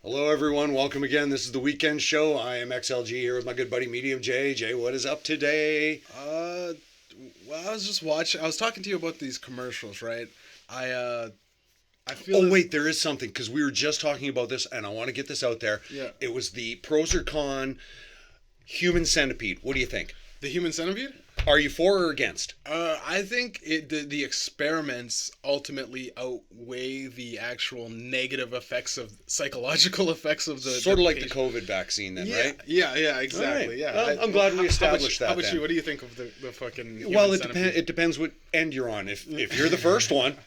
Hello, everyone. Welcome again. This is the weekend show. I am XLG here with my good buddy Mediumjay. Jay, what is up today? Well, I was just watching. I was talking to you about these commercials, right? I feel. Oh, wait, there is something, because we were just talking about this, and I want to get this out there. Yeah. It was the pros or con human centipede. What do you think? The human centipede. Are you for or against? I think the experiments ultimately outweigh the actual negative psychological effects of the Sort of like patient. the COVID vaccine, then, Yeah, right? yeah, exactly. Right. Yeah, Well, I'm glad we established that. How about then. you? What do you think of the fucking? Well, human centipede? it depends what end you're on. If you're the first one,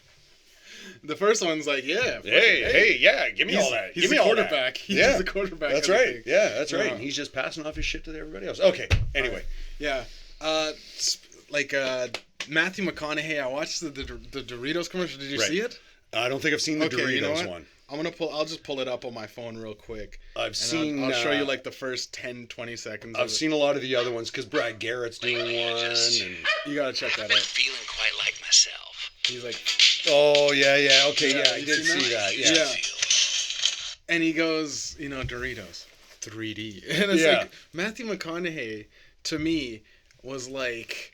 The first one's like, yeah. hey, yeah, give me all that. He's Give me the all that. quarterback. He's Yeah. the quarterback. That's of the right. thing. Yeah, that's right. Yeah. And he's just passing off his shit to everybody else. Okay. Anyway. Yeah. Matthew McConaughey. I watched the Doritos commercial. Did you Right. see it? I don't think I've seen the Okay, Doritos you know what? one. I'll just pull it up on my phone real quick. I've seen. I'll show you like the first 10, 20 seconds. I've seen a lot of the other ones because Brad Garrett's doing one. And... You gotta check that I've been out. feeling quite like myself. He's like, Oh yeah. Okay, Yeah, yeah, I you did seen see that? that. Yeah. Yeah. And he goes, Doritos, 3D, and it's Yeah. like Matthew McConaughey to me was like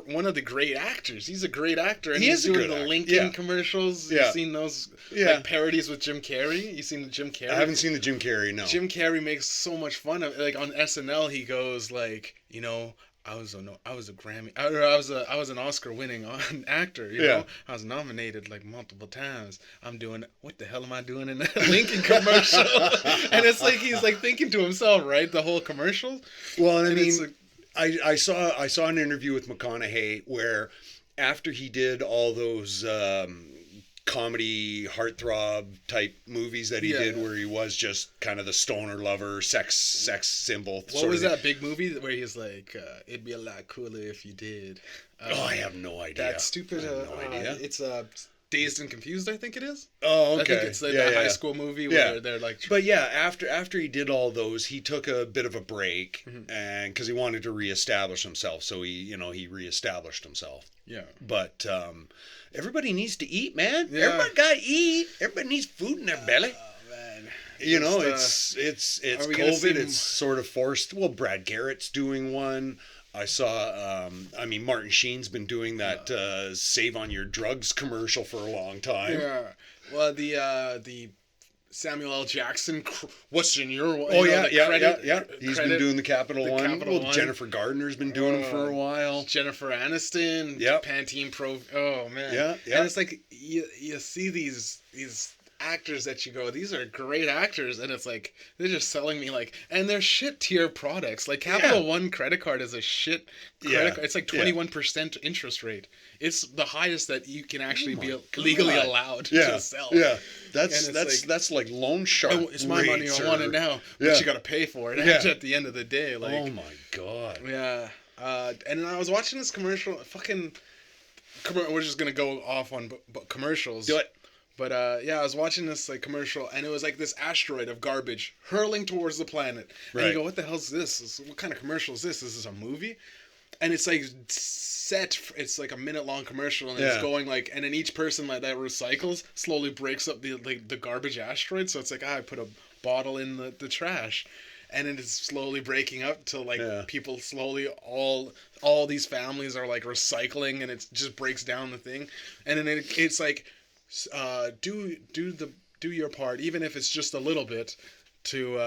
one of the great actors. He's a great actor, and He he's is a doing good the actor. Lincoln Yeah. commercials. Yeah. You've seen those Yeah. parodies with Jim Carrey. You seen the Jim Carrey? I haven't seen the Jim Carrey. No. Jim Carrey makes so much fun of like on SNL. He goes like, I was an Oscar-winning actor. You Yeah. know, I was nominated like multiple times. What the hell am I doing in that Lincoln commercial? And it's like he's like thinking to himself, right? The whole commercial. Well, I And mean, it's like- I saw an interview with McConaughey where after he did all those comedy heartthrob type movies that he Yeah. did, where he was just kind of the stoner lover, sex symbol. What sort was of that big movie where he's like, it'd be a lot cooler if you did. Oh, I have no idea. That stupid. I have no idea. It's Dazed and Confused, I think it is. Oh, okay. I think it's the high school movie where they're like. But yeah, after he did all those, he took a bit of a break, and because he wanted to reestablish himself, so he reestablished himself. Yeah. But everybody needs to eat, man. Yeah. Everybody gotta eat. Everybody needs food in their belly. Oh man. It's are we gonna COVID. see It's sort of forced. Well, Brad Garrett's doing one. I saw. Martin Sheen's been doing that "Save on Your Drugs" commercial for a long time. Yeah. Well, the Samuel L. Jackson. What's in your? Oh the yeah. credit, He's been doing the Capital One. Capital Well, One. Jennifer Gardner's been doing them for a while. Jennifer Aniston. Yep. Pantene Pro. Oh man. Yeah. And it's like you see these actors that you go, these are great actors, and it's like they're just selling me and they're shit tier products. Like Capital One credit card is a shit credit card. It's like 21% interest rate. It's the highest that you can actually be legally allowed to sell. Yeah, And it's that's like loan shark. It's my money. rates I want it now. But Yeah. you got to pay for it at the end of the day. Oh my god. Yeah. And I was watching this commercial. We're just gonna go off on commercials. Do it. But I was watching this commercial, and it was like this asteroid of garbage hurling towards the planet. And Right. you go, "What the hell's this? What kind of commercial is this? Is this a movie?" And it's like it's like a minute-long commercial, and it's going and then each person that recycles slowly breaks up the garbage asteroid. So it's like, I put a bottle in the trash, and then it's slowly breaking up till people slowly all these families are recycling, and it just breaks down the thing, and then it's like. Do your part, even if it's just a little bit, to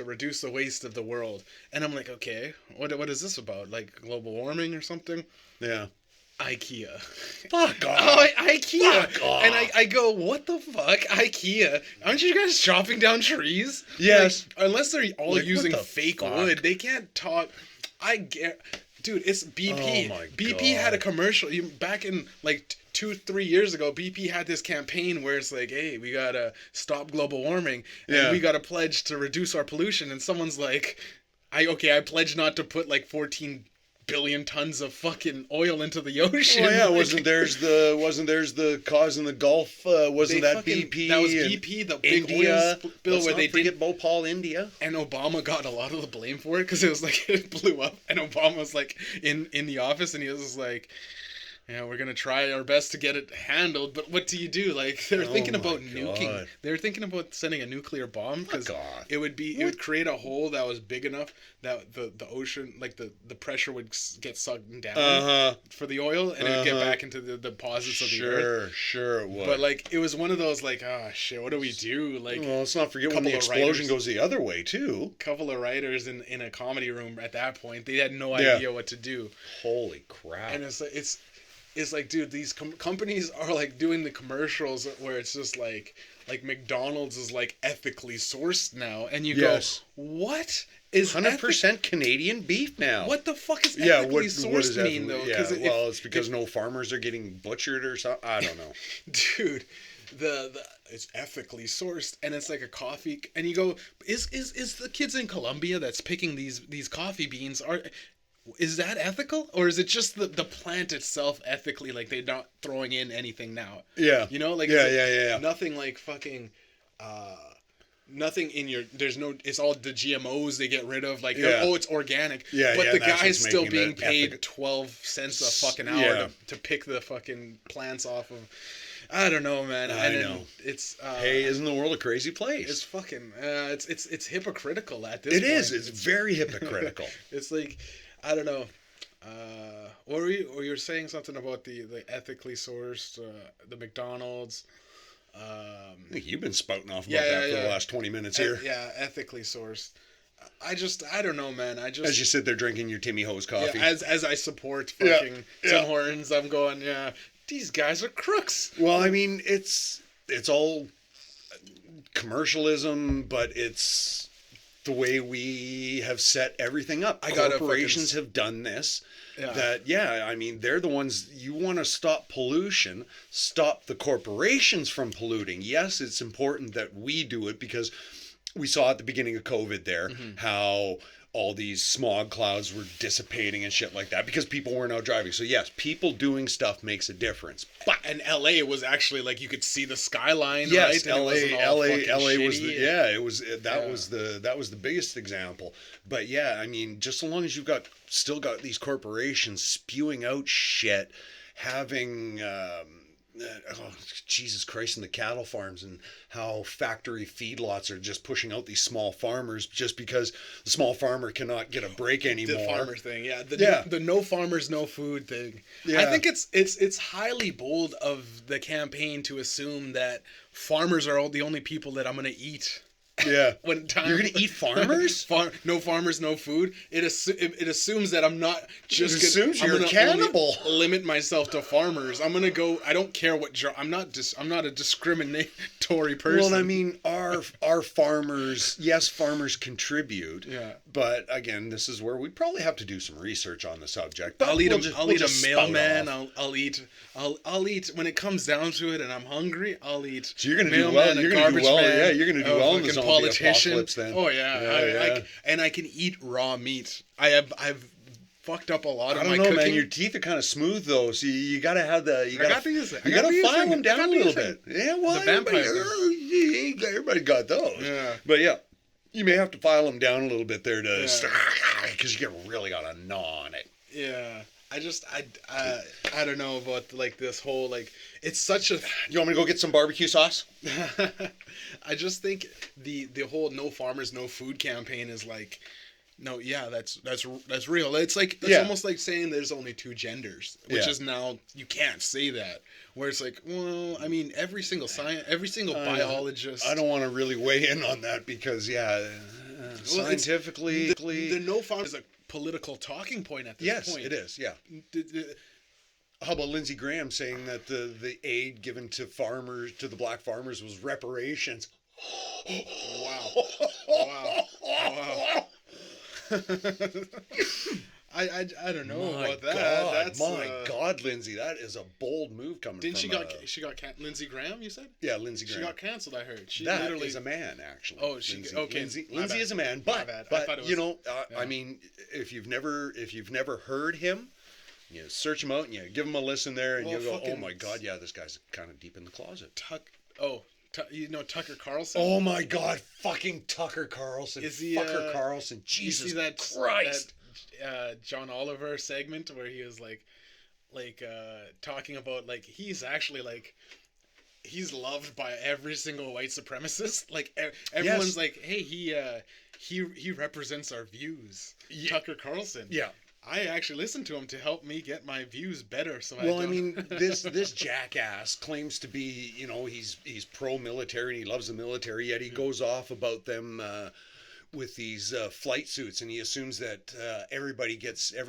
reduce the waste of the world. And I'm like, okay, what is this about? Like global warming or something? Yeah. IKEA. Fuck off. Oh, IKEA. Fuck off. And I go, what the fuck? IKEA? Aren't you guys chopping down trees? Yes. Unless they're all Like, using what the fake fuck? wood, they can't talk. Dude, it's BP. Oh my BP had a God. commercial back in 2-3 years ago. BP had this campaign where it's like, hey, we gotta stop global warming, and we gotta pledge to reduce our pollution. And someone's like, I pledge not to put 14 billion tons of fucking oil into the ocean. Oh yeah, wasn't there's the cause in the Gulf? Wasn't that BP? That was and BP, the big India. oil spill Let's where not they forget did. Bhopal, India. And Obama got a lot of the blame for it because it was it blew up, and Obama was in the office, and he was just like, Yeah, we're gonna try our best to get it handled, but what do you do? Like they're thinking about nuking. They're thinking about sending a nuclear bomb because it would create a hole that was big enough that the ocean, like the pressure would get sucked down for the oil, and it would get back into the deposits of the earth. Sure it would. But like it was one of those like, oh shit, what do we do? Like, well, let's not forget when the explosion goes the other way too. A couple of writers in a comedy room at that point, they had no idea what to do. Holy crap! And it's like, dude, these companies are like doing the commercials where it's just like McDonald's is like ethically sourced now, and you go, what is 100% Canadian beef now? What the fuck is ethically sourced mean though? Yeah, well, it's because no farmers are getting butchered or something. I don't know, dude. It's ethically sourced, and it's like a coffee, and you go, is the kids in Colombia that's picking these coffee beans is that ethical, or is it just the plant itself ethically, like they're not throwing in anything now? Yeah, you know, like yeah. Nothing like fucking, nothing in your. There's no. It's all the GMOs they get rid of. Like it's organic. Yeah, but the guy's still being paid 12 cents a fucking hour to pick the fucking plants off of. I don't know, man. I know. It's hey, isn't the world a crazy place? It's fucking. It's hypocritical at this point. It is. It's very hypocritical. It's like. I don't know. Or you're saying something about the ethically sourced, the McDonald's. I think you've been spouting off about that for the last 20 minutes here. Yeah, ethically sourced. I don't know, man. As you sit there drinking your Timmy Hose coffee. Yeah, as I support fucking Tim Hortons, I'm going, these guys are crooks. Well, I mean, it's all commercialism, but it's the way we have set everything up. Corporations have done this. Yeah. I mean, they're the ones, you want to stop pollution, stop the corporations from polluting. Yes, it's important that we do it because we saw at the beginning of COVID there how all these smog clouds were dissipating and shit like that because people weren't out driving. So yes, people doing stuff makes a difference. But and LA was actually like you could see the skyline. Yes, right? LA was that was the biggest example. But yeah, I mean, just so long as you've still got these corporations spewing out shit, having Jesus Christ, and the cattle farms and how factory feedlots are just pushing out these small farmers just because the small farmer cannot get a break anymore. The farmer thing, the no farmers, no food thing. Yeah. I think it's highly bold of the campaign to assume that farmers are the only people that I'm going to eat. Yeah. You're gonna eat farmers? No farmers, no food. It assumes that I'm not just. It assumes you're a cannibal. Limit myself to farmers. I'm gonna go. I don't care what job. I'm not a discriminatory person. Well, I mean, our farmers. Yes, farmers contribute. Yeah. But again, this is where we probably have to do some research on the subject. But I'll eat a mailman. I'll eat when it comes down to it, and I'm hungry. I'll eat. So you're gonna do well. You're gonna do well. Yeah, you're gonna do well in the politician. Then. Oh yeah, and I can eat raw meat. I've fucked up a lot of my cooking. Man. Your teeth are kind of smooth though, so you gotta have the you gotta file them down a little bit. Yeah, well, everybody got those. Yeah, but yeah, you may have to file them down a little bit there to start because you really got a gnaw on it. Yeah. I don't know about like this whole like it's such a. You want me to go get some barbecue sauce? I just think the whole no farmers no food campaign is like, no, yeah, that's real. It's like almost like saying there's only two genders, which is now you can't say that. Where it's like, well, I mean, every single biologist. I don't want to really weigh in on that because scientifically, the no farm is a political talking point at this point. Yes, it is. Yeah. How about Lindsey Graham saying that the aid given to the black farmers was reparations? Wow. I don't know about that. God, Lindsay, that is a bold move coming. Didn't she got Lindsey Graham? You said? Yeah, Lindsey Graham. She got canceled. I heard. She that is a man, actually. Oh, Lindsay is a man, but you know, I mean, if you've never heard him, you search him out and you give him a listen there, and you go, oh my God, yeah, this guy's kind of deep in the closet. You know Tucker Carlson? Oh my God, fucking Tucker Carlson. Fucker Carlson. Jesus Christ. That John Oliver segment where he was like, like talking about like he's actually like he's loved by every single white supremacist. Like everyone's like, hey, he represents our views. Yeah. Tucker Carlson. Yeah. I actually listen to him to help me get my views better. So I mean, this jackass claims to be, he's pro-military and he loves the military, yet he goes off about them with these flight suits, and he assumes that every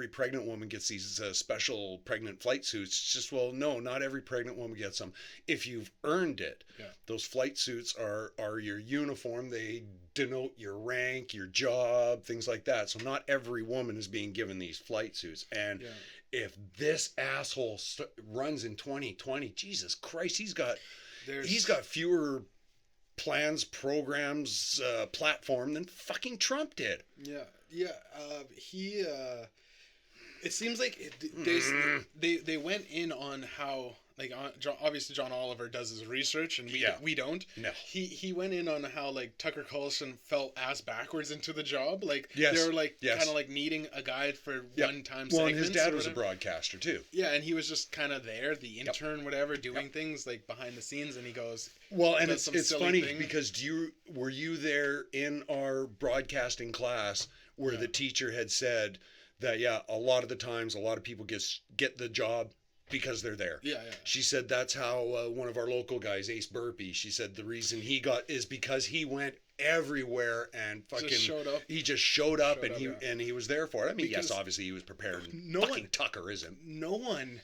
pregnant woman gets these special pregnant flight suits. It's just, well, no, not every pregnant woman gets them. If you've earned it, those flight suits are your uniform. They denote your rank, your job, things like that. So not every woman is being given these flight suits. And if this asshole runs in 2020, Jesus Christ, he's got fewer plans, programs, platform than fucking Trump did. Yeah. He. It seems like they went in on how obviously John Oliver does his research and we don't. No. He went in on how like Tucker Carlson fell ass backwards into the job. Like they were like kind of like needing a guide for one time. Well, and his dad was a broadcaster too. Yeah, and he was just kind of there, the intern, whatever, doing things like behind the scenes, and he goes. Well, and it's funny because were you there in our broadcasting class where the teacher had said that a lot of the times a lot of people get the job because they're there. Yeah. She said that's how one of our local guys, Ace Burpee, she said the reason he got is because he went everywhere and fucking just showed up. He just showed up and he was there for it. I mean, because yes, obviously he was prepared. Tucker isn't. No one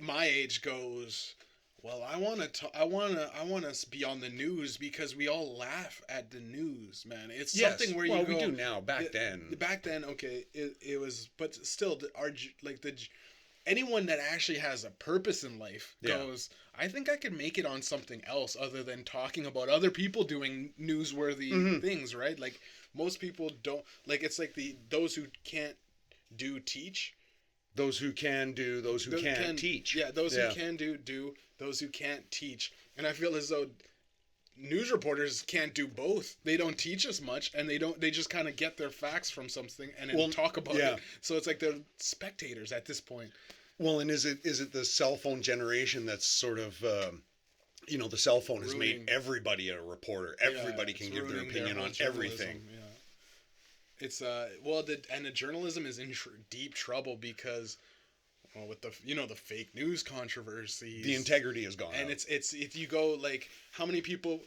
my age goes, well, I want to be on the news because we all laugh at the news, man. It's something where you go. We do now. Back then, okay, it was, but still, anyone that actually has a purpose in life goes, I think I could make it on something else other than talking about other people doing newsworthy things, right? Like most people don't, like it's like those who can't do teach. Those who can do, those who can't teach. Yeah, those who can do, those who can't teach. And I feel as though news reporters can't do both. They don't teach as much, and they just kind of get their facts from something and then talk about it. So it's like they're spectators at this point. Well, and is it the cell phone generation that's sort of the cell phone has made everybody a reporter. Everybody can give their opinion on everything. Yeah. It's the journalism is in deep trouble because with the the fake news controversies, the integrity is gone. And it's if you go like how many people.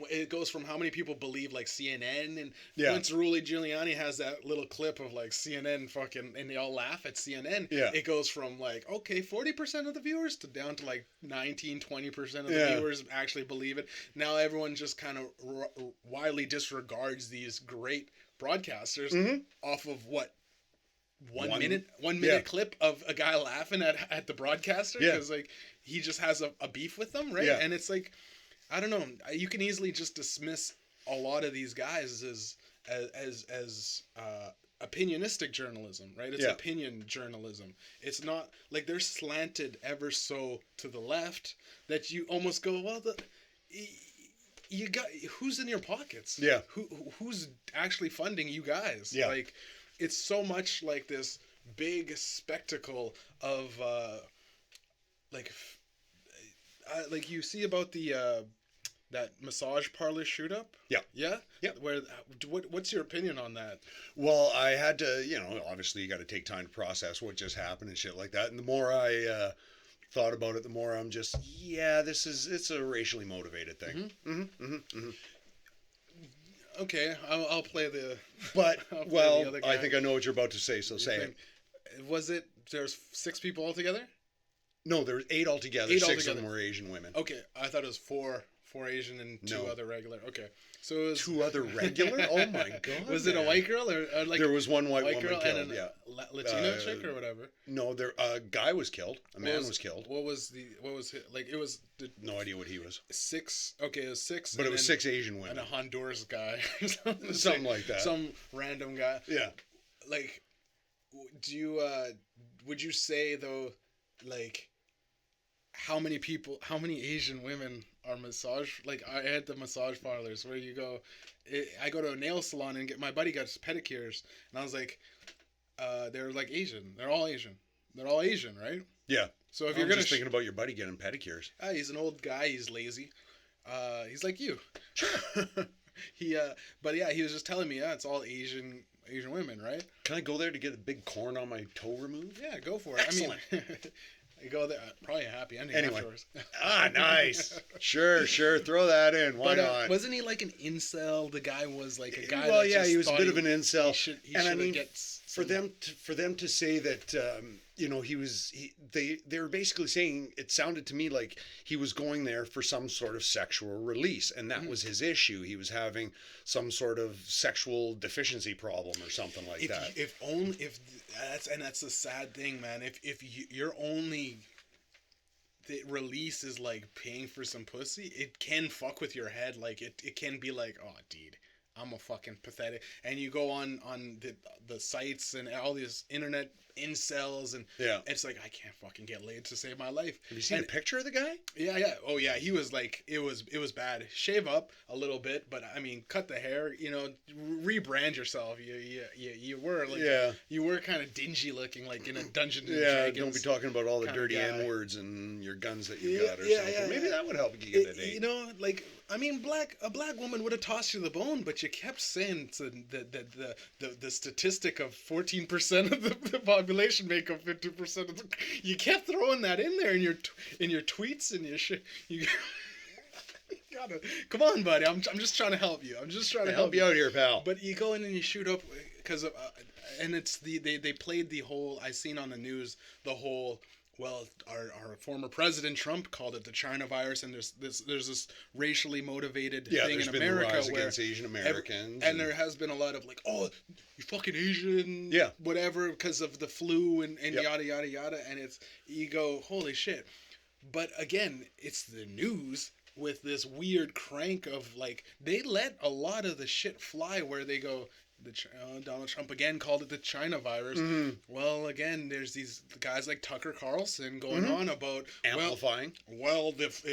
It goes from how many people believe like CNN and once Rudy Giuliani has that little clip of like CNN fucking and they all laugh at CNN. Yeah. It goes from like 40% of the viewers to down to like 19-20% of the viewers actually believe it. Now everyone just kind of widely disregards these great broadcasters off of what one minute clip of a guy laughing at the broadcaster because like he just has a beef with them, right? And it's like. I don't know. You can easily just dismiss a lot of these guys as opinionistic journalism, right? It's opinion journalism. It's not like they're slanted ever so to the left that you almost go, well, you got who's in your pockets? Yeah. Who's actually funding you guys? Yeah. Like it's so much like this big spectacle of like you see about the that massage parlor shoot up. Yeah. What's your opinion on that? Well, I had to, obviously you got to take time to process what just happened and shit like that. And the more I thought about it, the more I'm just, it's a racially motivated thing. Okay, I'll play the. But I think I know what you're about to say. So say it. Was it? There's 6 people altogether. No, there was 8 altogether. 6 of them were Asian women. Okay, I thought it was 4 Asian and 2 other regular. Okay, so it was 2 other regular. Oh my god! Was it a white girl or like there was one white woman girl killed? And Latino chick or whatever. No, a guy was killed. A man was killed. What was like? It was no idea what he was. 6. Okay, it was 6. But it was 6 Asian women and a Honduras guy. something like that. Some random guy. Yeah. Like, do you would you say though, like? How many Asian women are massage? Like I had the massage parlors where you go, I go to a nail salon and get my buddy got pedicures, and I was like, they're like Asian. They're all Asian. They're all Asian, right? Yeah. So if I'm you're gonna just thinking about your buddy getting pedicures. he's an old guy. He's lazy. He's like you. Sure. But yeah, he was just telling me, it's all Asian women, right? Can I go there to get a big corn on my toe removed? Yeah, go for it. Excellent. I mean, you go there, probably a happy ending Anyway. afterwards. Nice. Sure. Throw that in. Why not? Wasn't he like an incel? The guy was like a guy. Well, that yeah, just he was a thought bit of an incel. He and I mean, get for them to say that, they were basically saying, it sounded to me like he was going there for some sort of sexual release, and that was his issue. He was having some sort of sexual deficiency problem or something like that. That's the sad thing, man. If you're only the release is like paying for some pussy, it can fuck with your head. Like it can be like, oh, dude, I'm a fucking pathetic. And you go on the sites and all these internet incels, and it's like, I can't fucking get laid to save my life. Have you seen a picture of the guy? Yeah. Oh yeah, he was like, it was bad. Shave up a little bit, but I mean, cut the hair. Rebrand yourself. You were like, you were kind of dingy looking, like in a Dungeons and Dragons. Don't be talking about all the dirty N words and your guns that you got or something. Maybe that would help you get a date. Like, I mean, a black woman would have tossed you the bone, but you kept saying the statistic of 14% of the population make up 50% of the. You kept throwing that in there in your tweets and your shit. You gotta come on, buddy. I'm just trying to help you. I'm just trying to help you out here, pal. But you go in and you shoot up because of, and it's they played the whole. I seen on the news the whole. Well, our former president Trump called it the China virus, and there's this racially motivated thing in America where against Asian Americans, and there has been a lot of like, oh, you fucking Asian, whatever, because of the flu and yada yada yada, and you go, holy shit. But again, it's the news with this weird crank of like, they let a lot of the shit fly where they go, Donald Trump again called it the China virus. Mm-hmm. Well, again, there's these guys like Tucker Carlson going on about amplifying. Well, if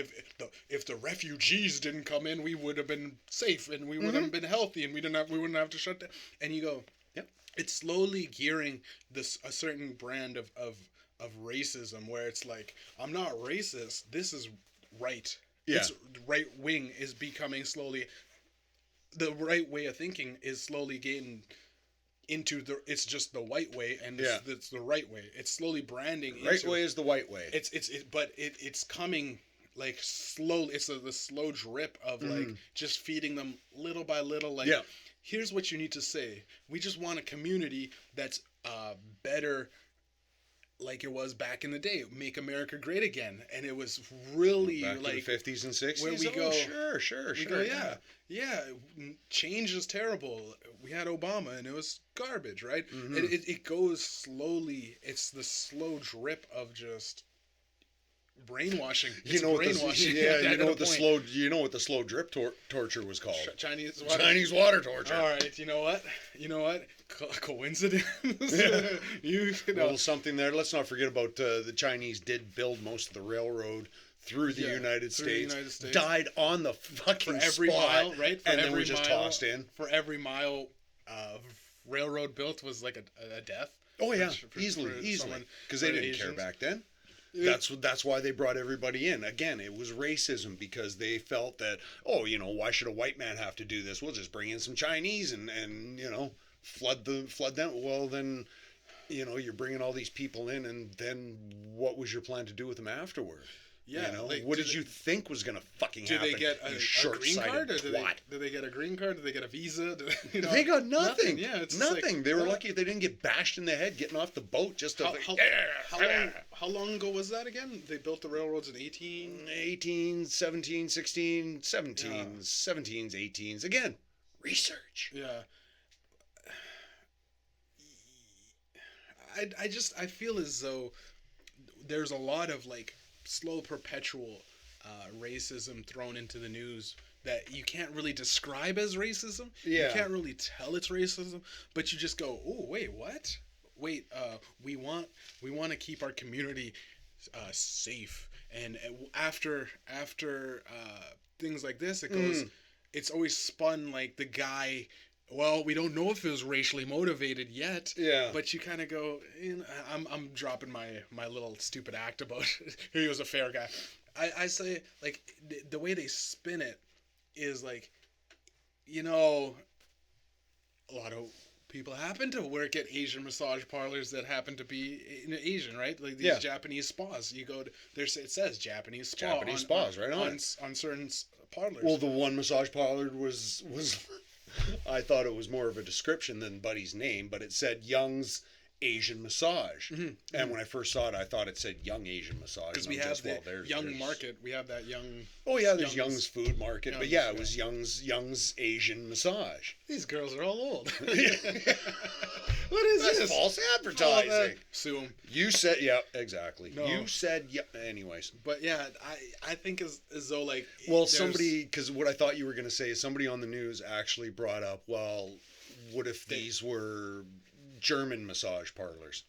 the refugees didn't come in, we would have been safe and we would have been healthy and we wouldn't have to shut down. And you go, it's slowly gearing a certain brand of racism where it's like, I'm not racist. This is right. Yeah. It's right wing is becoming slowly. The right way of thinking is slowly getting into it's just the white way, and it's the right way. It's slowly branding. Right way is the white way. It's coming like slowly. It's the slow drip of like just feeding them little by little. Like, here's what you need to say. We just want a community that's better. Like it was back in the day, make America great again, and it was really back like in the 50s and 60s. Where we go, sure. We go, change is terrible. We had Obama, and it was garbage, right? Mm-hmm. It goes slowly. It's the slow drip of just brainwashing. It's brainwashing. You know what the slow drip torture was called? Chinese water torture. All right, you know what? Coincidence? Well, something there. Let's not forget about the Chinese did build most of the railroad through the United States. Died on the fucking every spot, mile, right? And then were just tossed in. For every mile railroad built was like a death. Oh yeah, easily, because they didn't care back then. That's why they brought everybody in. Again, it was racism because they felt that, why should a white man have to do this? We'll just bring in some Chinese and flood them. Well, then, you're bringing all these people in, and then what was your plan to do with them afterward? Yeah. What did you think was going to fucking happen? Do they get a green card? Or do they get a green card? Do they get a visa? They got nothing. Yeah, it's nothing. They were lucky if they didn't get bashed in the head getting off the boat just to... How long ago was that again? They built the railroads in 17, 16, 17s, 18s. Again, research. Yeah. I feel as though there's a lot of like slow perpetual racism thrown into the news that you can't really describe as racism. You can't really tell it's racism, but you just go, oh wait, what? Wait, we want to keep our community safe, and after things like this, it goes. It's always spun like the guy well, we don't know if it was racially motivated yet. Yeah. But you kind of go, I'm dropping my little stupid act about he was a fair guy. I say, like, the way they spin it is like, a lot of people happen to work at Asian massage parlors that happen to be Asian, right? Like these Japanese spas. You go to it says Japanese spa. Japanese spas, right on certain parlors. Well, the one massage parlor was I thought it was more of a description than Buddy's name, but it said Young's Asian Massage. Mm-hmm. And when I first saw it, I thought it said Young Asian Massage. Because we have the Young Market. We have that Young... Oh, yeah, there's Young's Food Market. But yeah, it was Young's Asian Massage. These girls are all old. What is this? False advertising. Sue them. You said... Yeah, exactly. No. You said... Yeah, anyways. But yeah, I think as though like... Well, somebody... Because what I thought you were going to say is somebody on the news actually brought up, well, what if these were... German massage parlors.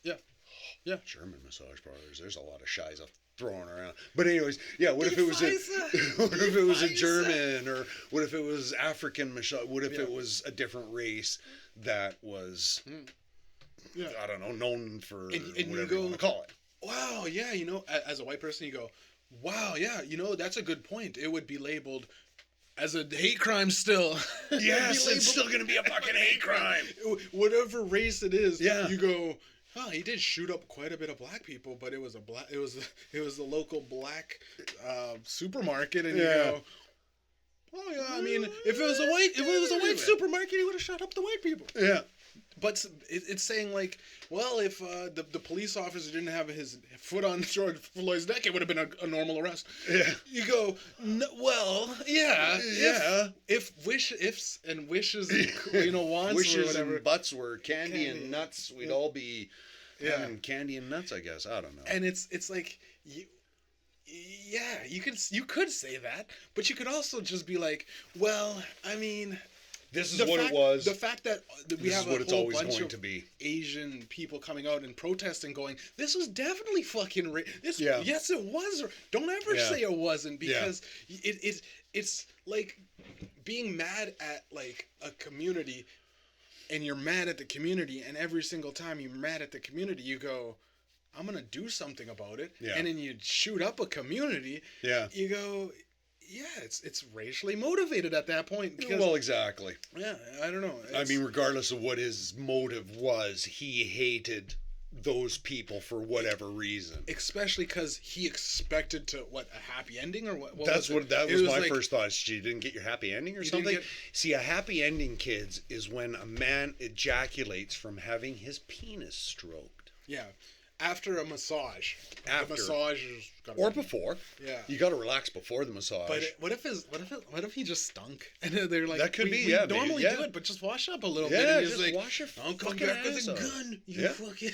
Yeah. German massage parlors. There's a lot of shiza throwing around. But anyways, yeah, what if it was a German, or what if it was African massage? What if it was a different race that was I don't know, known for whatever you want to call it. Wow, yeah, as a white person you go, wow, yeah, that's a good point. It would be labeled as a hate crime still. Yes, it's still going to be a fucking hate crime. Whatever race it is, you go, he did shoot up quite a bit of black people, but it was the local black supermarket, and you go, oh yeah, I mean, if it was a white supermarket, he would have shot up the white people. Yeah. But it's saying like, well, if the police officer didn't have his foot on George Floyd's neck, it would have been a normal arrest. Yeah. You go, well, yeah. If ifs and wishes, wants wishes or whatever. And butts were candy and nuts, we'd all be having candy and nuts, I guess. I don't know. And it's like, you could say that, but you could also just be like, well, I mean. This is what it was. The fact that we have a whole bunch of be. Asian people coming out and protesting, going, "This was definitely fucking Yes, it was. Don't ever say it wasn't, because it's like being mad at like a community, and you're mad at the community, and every single time you're mad at the community, you go, I'm gonna do something about it, and then you shoot up a community. Yeah. You go. Yeah, it's racially motivated at that point. Because, well, exactly. Yeah, I don't know. I mean, regardless of what his motive was, he hated those people for whatever reason. Especially because he expected to, a happy ending or what? That was my first thought. You didn't get your happy ending or something? See, a happy ending, kids, is when a man ejaculates from having his penis stroked. Yeah. After a massage. The massage is or before. Yeah. You got to relax before the massage. But what if he just stunk? And they're like, that could we normally do it, but just wash up a little bit. And he's just like, wash your I'll come fucking back with ass a up. gun. You fucking.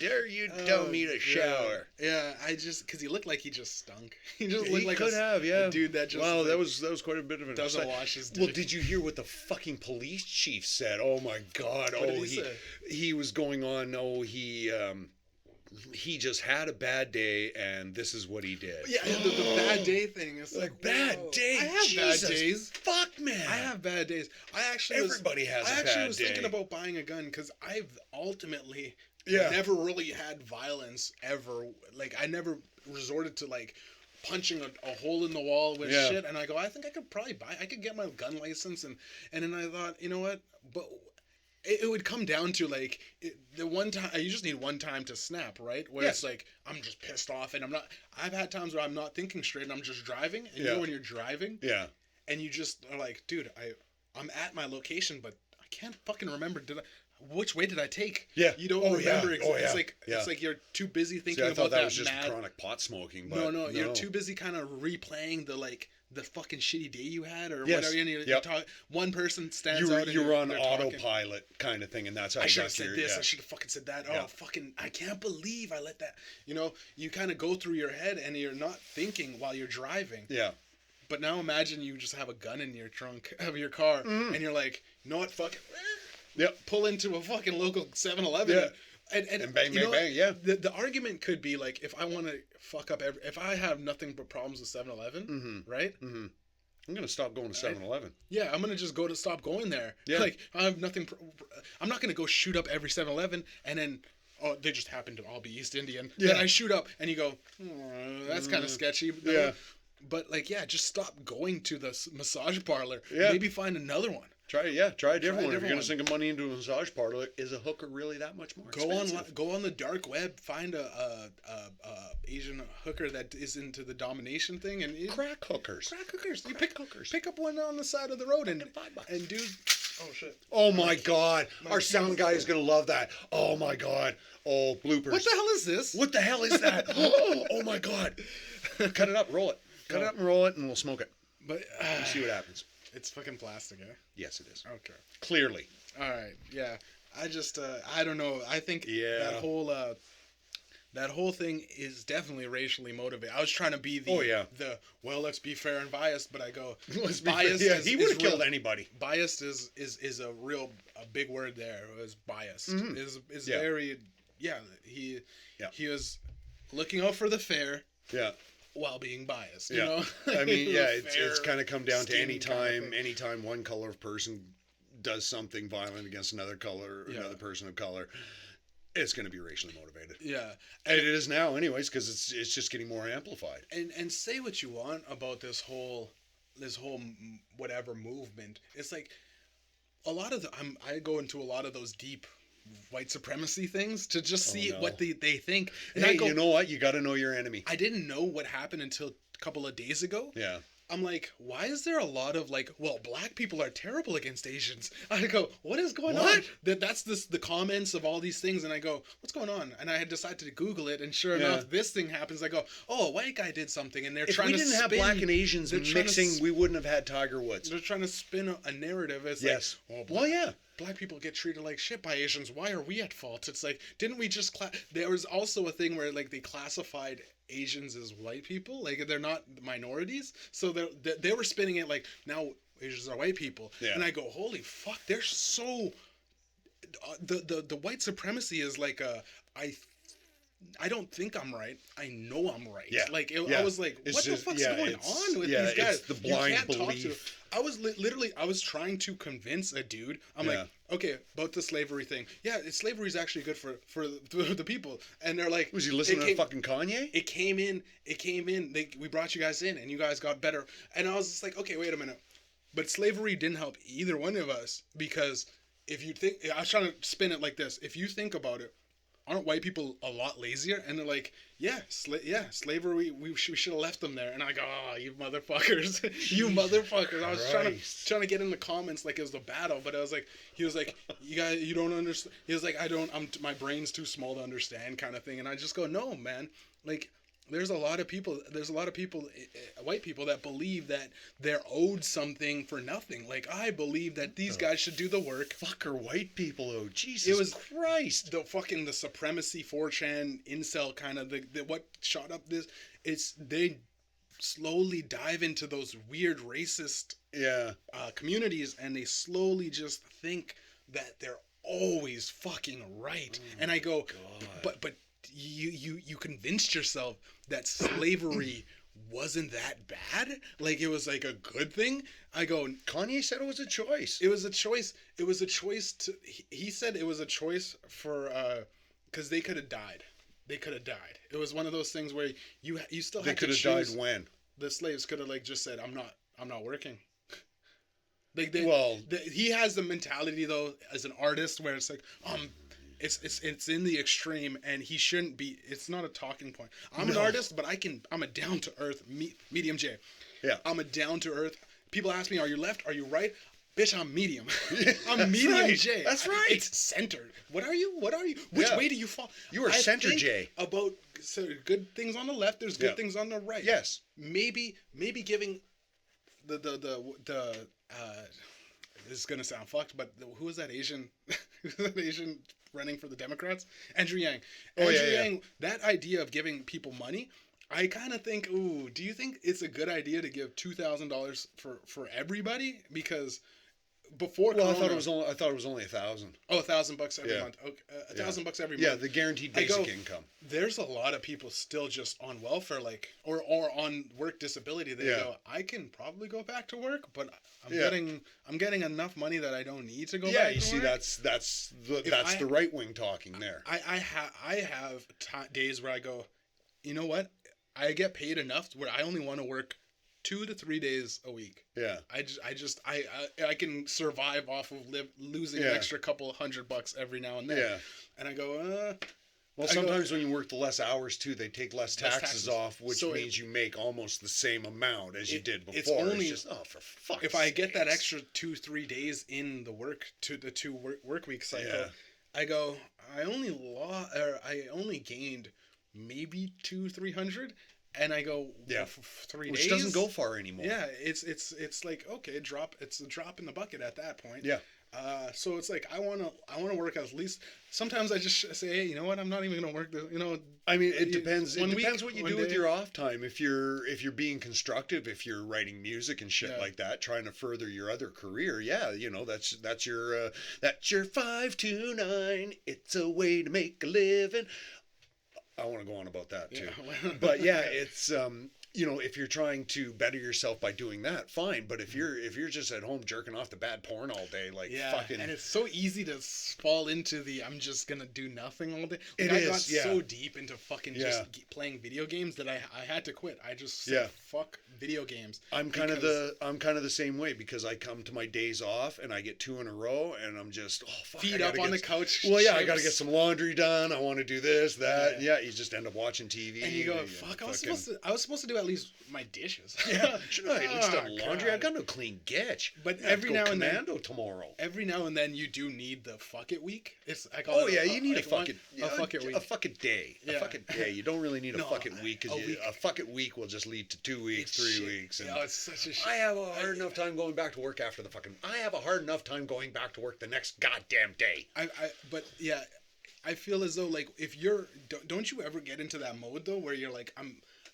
Dare you tell me to shower? Yeah, because he looked like he just stunk. He just looked like a dude that just. Wow, that was quite a bit of an. Doesn't wash his dick. Well, did you hear what the fucking police chief said? Oh my God! What did he say? He was going on. Oh, he just had a bad day, and this is what he did. Yeah, the bad day thing. It's like bad day. I have bad days. Fuck, man. I have bad days. Everybody has a bad day. I actually was thinking about buying a gun because I've ultimately never really had violence ever. Like, I never resorted to like punching a hole in the wall with shit. And I go, I think I could get my gun license, and then I thought, you know what, but. It would come down to like the one time you just need one time to snap, right? Where it's like I'm just pissed off and I'm not. I've had times where I'm not thinking straight and I'm just driving. And you know when you're driving, and you just are like, dude, I'm at my location, but I can't fucking remember. Which way did I take? Yeah, you don't remember. It's like you're too busy thinking about that. Was just chronic pot smoking. But no, you're too busy kind of replaying the fucking shitty day you had or whatever. And you talk, one person stands out. You're on autopilot kind of thing, and that's how I should have said this. I should have fucking said that. Oh, fucking! I can't believe I let that. You kind of go through your head, and you're not thinking while you're driving. Yeah. But now imagine you just have a gun in your trunk of your car, and you're like, you know what, fucking. Pull into a fucking local 7-Eleven. Yeah. And bang, bang, bang, The argument could be like, if I want to fuck up if I have nothing but problems with 7-Eleven, right? Mm-hmm. I'm gonna stop going to 7-Eleven. Yeah, I'm gonna just stop going there. Yeah. Like I have nothing. I'm not gonna go shoot up every 7-Eleven and then they just happen to all be East Indian. Yeah. Then I shoot up and you go, that's kind of sketchy. Yeah. But like, yeah, just stop going to the massage parlor. Yeah. Maybe find another one. Try a different one. If you're gonna sink money into a massage parlor, is a hooker really that much more expensive? Go on the dark web, find a Asian hooker that is into the domination thing, and crack hookers. You pick up one on the side of the road and do. Oh shit! Oh my god! Our sound guy is gonna love that. Oh my god! Oh, bloopers! What the hell is this? What the hell is that? Oh my god! Cut it up, roll it. Cut it up and roll it, and we'll smoke it. But we'll see what happens. It's fucking plastic, eh? Yes, it is. Okay. Clearly. All right. Yeah. I just I don't know. I think that whole thing is definitely racially motivated. I was trying to be the well, let's be fair and biased, but I go biased. Yeah, he would have killed anybody. Biased is a big word there. It was biased. Mm-hmm. Is very he was looking out for the fair. Yeah. While being biased, you know. I mean, it's kind of come down to anytime one color of person does something violent against another another person of color, it's going to be racially motivated. Yeah, and it is now, anyways, because it's just getting more amplified. And say what you want about this whole whatever movement. It's like a lot of I go into a lot of those deep white supremacy things to just see what they think. And hey, you know what? You got to know your enemy. I didn't know what happened until a couple of days ago. Yeah. I'm like, why is there a lot of like, well, black people are terrible against Asians? I go, what is going on? That's the comments of all these things, and I go, what's going on? And I had decided to Google it, and sure enough, this thing happens. I go, oh, a white guy did something, and they're trying to spin. If we didn't have black and Asians mixing, we wouldn't have had Tiger Woods. They're trying to spin a narrative as black people get treated like shit by Asians. Why are we at fault? It's like, didn't we just there was also a thing where like they classified Asians as white people, like they're not minorities, so they were spinning it like now Asians are white people, and I go, holy fuck, they're so the white supremacy is like I don't think I'm right. I know I'm right. Yeah. Like I was like, what the fuck's going on with these guys? It's the blind belief. I was I was trying to convince a dude. I'm like, okay, about the slavery thing. Yeah, slavery is actually good for the people. And they're like, was he listening to fucking Kanye? It came in. We brought you guys in, and you guys got better. And I was just like, okay, wait a minute. But slavery didn't help either one of us, because if you think, I was trying to spin it like this. If you think about it, aren't white people a lot lazier? And they're like, slavery, we should have left them there. And I go, oh, you motherfuckers. You motherfuckers. I was trying to get in the comments like it was a battle, but I was like, he was like, you guys, you don't understand. He was like, my brain's too small to understand, kind of thing. And I just go, no, man. Like, there's a lot of people, white people that believe that they're owed something for nothing. Like, I believe that these guys should do the work. Fucker white people, oh, Jesus Christ. The supremacy 4chan incel kind of, what shot up this, they slowly dive into those weird racist communities, and they slowly just think that they're always fucking right. And I go, but you convinced yourself that slavery wasn't that bad? Like, it was like a good thing? I go, Kanye said it was a choice. It was a choice. It was a choice he said it was a choice for, because they could have died. They could have died. It was one of those things where you still had to choose. They could have died when? The slaves could have like just said, I'm not working. He has the mentality though as an artist where it's like, it's in the extreme, and he shouldn't be. It's not a talking point. I'm an artist, but I'm a down to earth Mediumjay. Yeah, I'm a down to earth. People ask me, "Are you left? Are you right?" Bitch, I'm medium. I'm Mediumjay. That's right. It's centered. What are you? Which way do you fall? You are center J. About good things on the left. There's good things on the right. Yes. Maybe giving the this is gonna sound fucked, but who was that Asian? Who was that Asian running for the Democrats? Andrew Yang. Yang. That idea of giving people money, I kind of think, do you think it's a good idea to give $2,000 for everybody? Because before. Well, Corona, I thought it was only 1,000. Oh, $1,000 every month. Okay, $1,000 every month. Yeah, the guaranteed basic income. There's a lot of people still just on welfare, like or on work disability. They go, I can probably go back to work, but I'm getting enough money that I don't need to go back to work. Yeah, you see, that's the right wing talking there. I have days where I go, you know what? I get paid enough where I only want to work 2 to 3 days a week. Yeah. I can survive off of losing an extra couple $100 every now and then. Yeah. And I go, well, sometimes when you work the less hours too, they take less taxes off, which means you make almost the same amount as you did before. It's just, for fuck's sake. If I get that extra 2-3 days in the work work week cycle, I go, I only gained maybe 200-300, and I go, for 3 days, which doesn't go far anymore. Yeah, it's like, okay, it's a drop in the bucket at that point. Yeah. So it's like I want to work at least. Sometimes I just say, hey, you know what? I'm not even gonna work. I mean, it depends. It depends what you do with your off time. If you're being constructive, if you're writing music and shit like that, trying to further your other career, that's your 5 to 9. It's a way to make a living. I want to go on about that too, but it's if you're trying to better yourself by doing that, fine. But if you're just at home jerking off to bad porn all day, fucking, and it's so easy to fall into the I'm just gonna do nothing all day. I got so deep into fucking just playing video games that I had to quit. I just said, fuck video games. I'm kind of the same way, because I come to my days off and I get 2 in a row and I'm just feet up on the couch. Well, I got to get some laundry done. I want to do this, that. Yeah, you just end up watching TV and you go, fuck. I was supposed to do at least my dishes. Yeah, should I at least done laundry? I've got no clean getch. But every now and then, tomorrow. Every now and then, you do need the fuck it week. You need a fuck it week. A fuck it day. Yeah. A fuck it day. You don't really need a fuck it week, because a fuck it week will just lead to 2 weeks, 3 weeks. And it's such a shit. I have a hard enough time going back to work after the fucking. I have a hard enough time going back to work the next goddamn day. I feel as though, like, if you're, don't you ever get into that mode though, where you're like,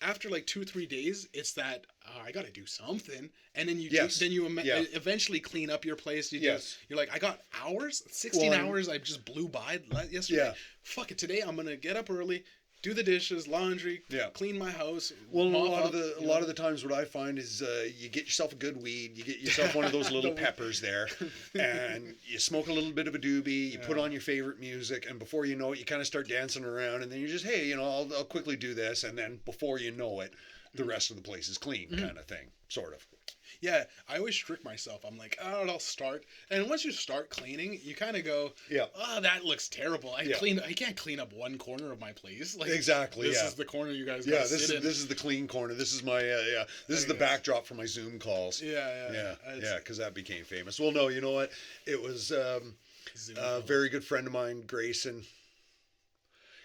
after like 2-3 days, it's that I got to do something, and then you eventually clean up your place. You're like, I got hours, 16 hours. I just blew by yesterday. Yeah. Fuck it, today I'm gonna get up early, do the dishes, laundry, clean my house. Well, a lot of the times, what I find is you get yourself a good weed, you get yourself one of those little peppers there, and you smoke a little bit of a doobie, you put on your favorite music, and before you know it, you kind of start dancing around, and then you're just, hey, I'll quickly do this, and then before you know it, the rest of the place is clean, kind of thing, sort of. Yeah, I always trick myself. I'm like, I'll start. And once you start cleaning, you kind of go, that looks terrible. I can't clean up one corner of my place. Like, exactly, This is the corner you guys got to sit in. This is the clean corner. This is my, this is the backdrop for my Zoom calls. Yeah, because that became famous. Well, no, you know what? It was a very good friend of mine, Grayson.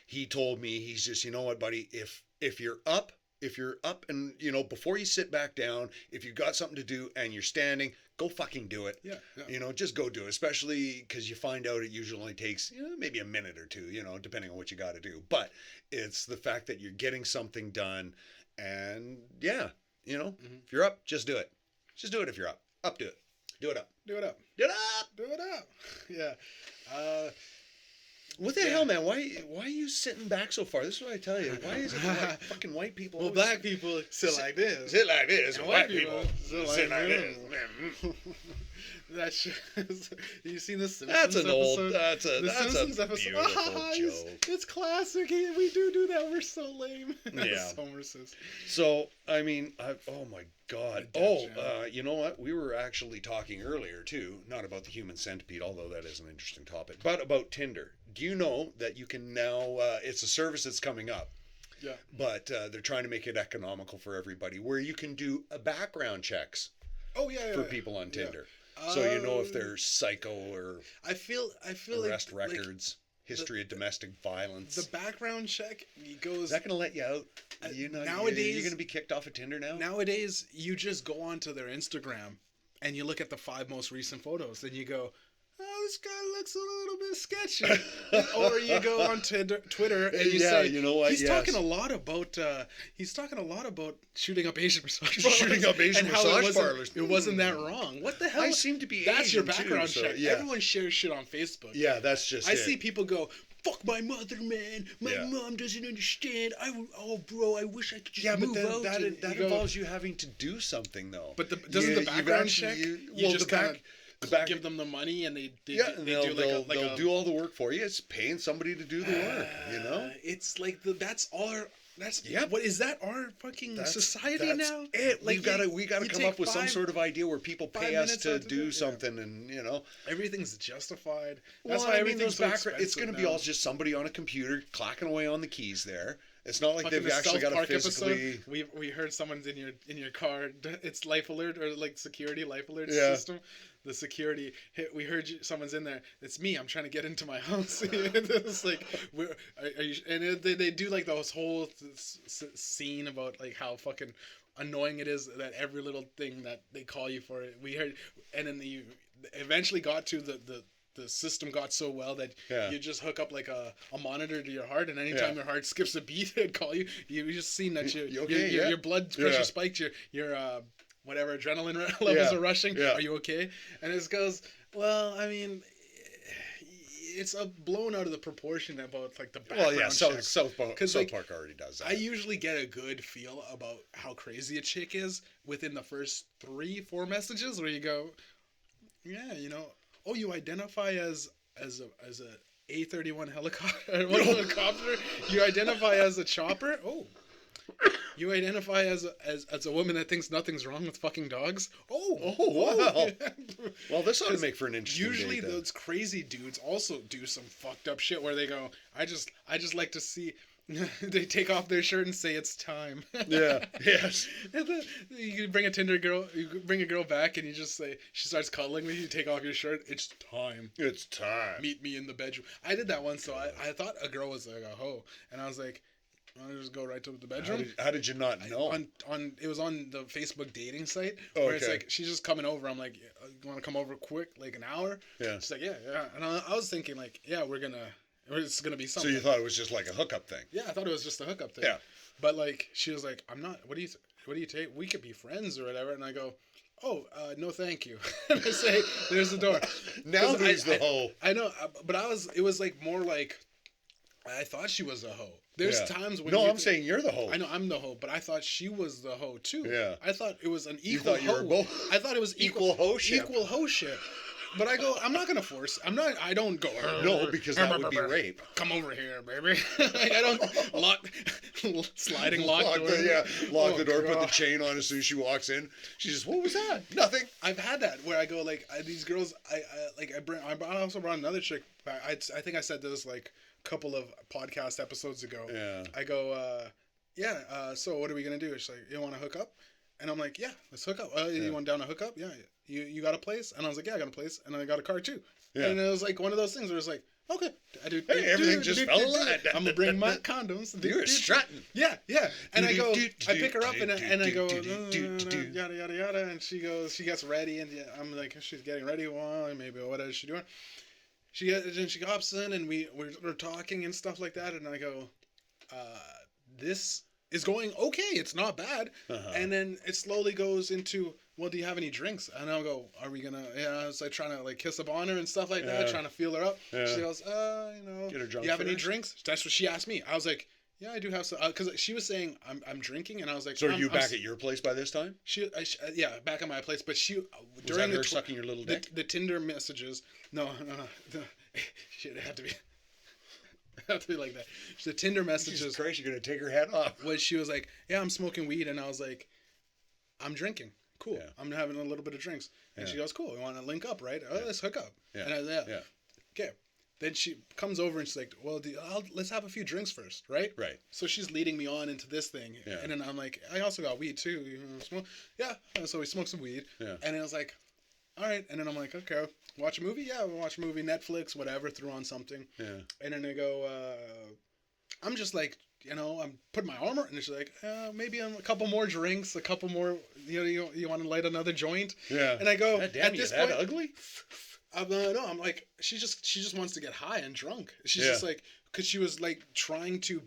He told me, he's just, you know what, buddy, if you're up and, before you sit back down, if you've got something to do and you're standing, go fucking do it. Yeah. Just go do it, especially because you find out it usually only takes, maybe a minute or two, depending on what you got to do. But it's the fact that you're getting something done, and if you're up, just do it. Just do it if you're up. Do it. Do it up. Do it up. Do it up. Do it up. Yeah. What the hell, man? Why are you sitting back so far? This is what I tell you. Why is it fucking white people? Well, black people sit like this. Sit like this. And white people sit like this. That's you seen the Simpsons That's an episode? Old. That's a beautiful joke. It's classic. We do that. We're so lame. Yeah. Homer says. So I mean, oh my God. You know what? We were actually talking earlier too, not about the human centipede, although that is an interesting topic, but about Tinder. Do you know that you can now? It's a service that's coming up. Yeah. But they're trying to make it economical for everybody, where you can do background checks. Oh yeah. For people on Tinder. So if they're psycho or I feel arrest records, history of domestic violence. The background check goes. Is that going to let you out? Nowadays, you're going to be kicked off of Tinder now. Nowadays, you just go onto their Instagram and you look at the 5 most recent photos, and you go, oh, this guy looks a little bit sketchy. Or you go on Twitter and you say, you know what? He's talking a lot about shooting up Asian massage parlors. Shooting up Asian massage parlors. It wasn't that wrong. What the hell? I seem to be That's Asian your background too, check. so, yeah. Everyone shares shit on Facebook. Yeah, that's just I see people go, fuck my mother, man. My mom doesn't understand. Bro, I wish I could just move out. That involves you having to do something, though. But doesn't the background check? You just give them the money and they'll do all the work for you. It's paying somebody to do the work, you know? It's like what is that our fucking society now? It. Like we gotta come up with some sort of idea where people pay us to do something, and you know, everything's justified. That's why everything's so expensive. It's gonna be all just somebody on a computer clacking away on the keys there. It's not like they've actually got a physically. We heard someone's in your car. It's life alert or like security life alert system. The security hit. We heard someone's in there. It's me. I'm trying to get into my house. It's like, are you? And they do like this whole scene about like how fucking annoying it is that every little thing that they call you for it. We heard, and then you eventually got to the system got so well that you just hook up like a monitor to your heart, and anytime your heart skips a beat, it'd call you. You just seen that your blood pressure spiked, your whatever adrenaline levels are rushing. Yeah. Are you okay? And it goes, well, I mean, it's blown out of the proportion about like the background check. South Park already does that. I usually get a good feel about how crazy a chick is within the first 3-4 messages where you go, yeah, you know. Oh, you identify as a A-31 helicopter? You identify as a chopper? Oh. You identify as a woman that thinks nothing's wrong with fucking dogs? Oh, wow. Well, this ought to make for an interesting usually date, those crazy dudes also do some fucked up shit where they go, I just like to see. They take off their shirt and say it's time. Yeah. Yes. And then you bring a Tinder girl. You bring a girl back, and you just say she starts cuddling with you. You take off your shirt. It's time. It's time. Meet me in the bedroom. I did that once, so I thought a girl was like a hoe, and I was like, I'll just go right to the bedroom. How did you not know? It was on the Facebook dating site where it's like she's just coming over. I'm like, you want to come over quick, like an hour? Yeah. She's like, yeah. And I was thinking like, yeah, it's gonna be something. So you thought it was just like a hookup thing? Yeah, I thought it was just a hookup thing. Yeah. But like, she was like, I'm not. What do you take? We could be friends or whatever. And I go, oh, no, thank you. And I say, there's the door. Now who's the hoe? I know, but it was like more like, I thought she was a hoe. There's times when I'm saying you're the hoe. I know I'm the hoe, but I thought she was the hoe too. Yeah. I thought it was an equal hoe. You were both. I thought it was equal hoe-ship. Equal hoe-ship. But I go, I'm not going to force. I don't go. No, because that would be rape. Come over here, baby. I don't sliding lock door. Lock the door, put the chain on as soon as she walks in. She just, what was that? Nothing. I've had that where I go like these girls. I also brought another chick. I think I said this like a couple of podcast episodes ago. Yeah. I go, so what are we gonna do? She's like, you want to hook up? And I'm like, yeah, let's hook up. You want down to hook up? Yeah. You got a place? And I was like, yeah, I got a place. And I got a car too. Yeah. And it was like one of those things where it's like, okay. Everything just fell in line. I'm going to bring my condoms. You're strutting. Yeah. And I go, I pick her up and I go, yada, yada, yada. And she gets ready. And I'm like, she's getting ready. Well, maybe what is she doing? She hops in and we're talking and stuff like that. And I go, this is going okay. It's not bad. Uh-huh. And then it slowly goes into, well, do you have any drinks? And I'll go, are we gonna? I was like trying to like kiss up on her and stuff like that, trying to feel her up. Yeah. She goes, get her drunk. You have any drinks? That's what she asked me. I was like, yeah, I do have some. Because she was saying I'm drinking, and I was like, so are you back at your place by this time? Back at my place. But during her sucking your little dick. The Tinder messages. No. Shit, it had to be. Have to be like that. The Tinder messages. Jesus Christ, you're gonna take her head off. Was she was like, yeah, I'm smoking weed, and I was like, I'm drinking. Cool. Yeah. I'm having a little bit of drinks, and she goes, cool. We want to link up, right? Oh, let's hook up. Yeah. And okay. Then she comes over and she's like, well, let's have a few drinks first, right? Right. So she's leading me on into this thing, and then I'm like, I also got weed too. You know, smoke? Yeah. And so we smoked some weed, and it was like, all right. And then I'm like, okay, watch a movie? Yeah, we'll watch a movie, Netflix, whatever, threw on something. Yeah. And then I go, I'm just like, I'm putting my armor, and she's like, maybe a couple more drinks, a couple more, you want to light another joint? Yeah. And I go, God damn, at this point, ugly? No, I'm like, she just wants to get high and drunk. She's just like, because she was like trying to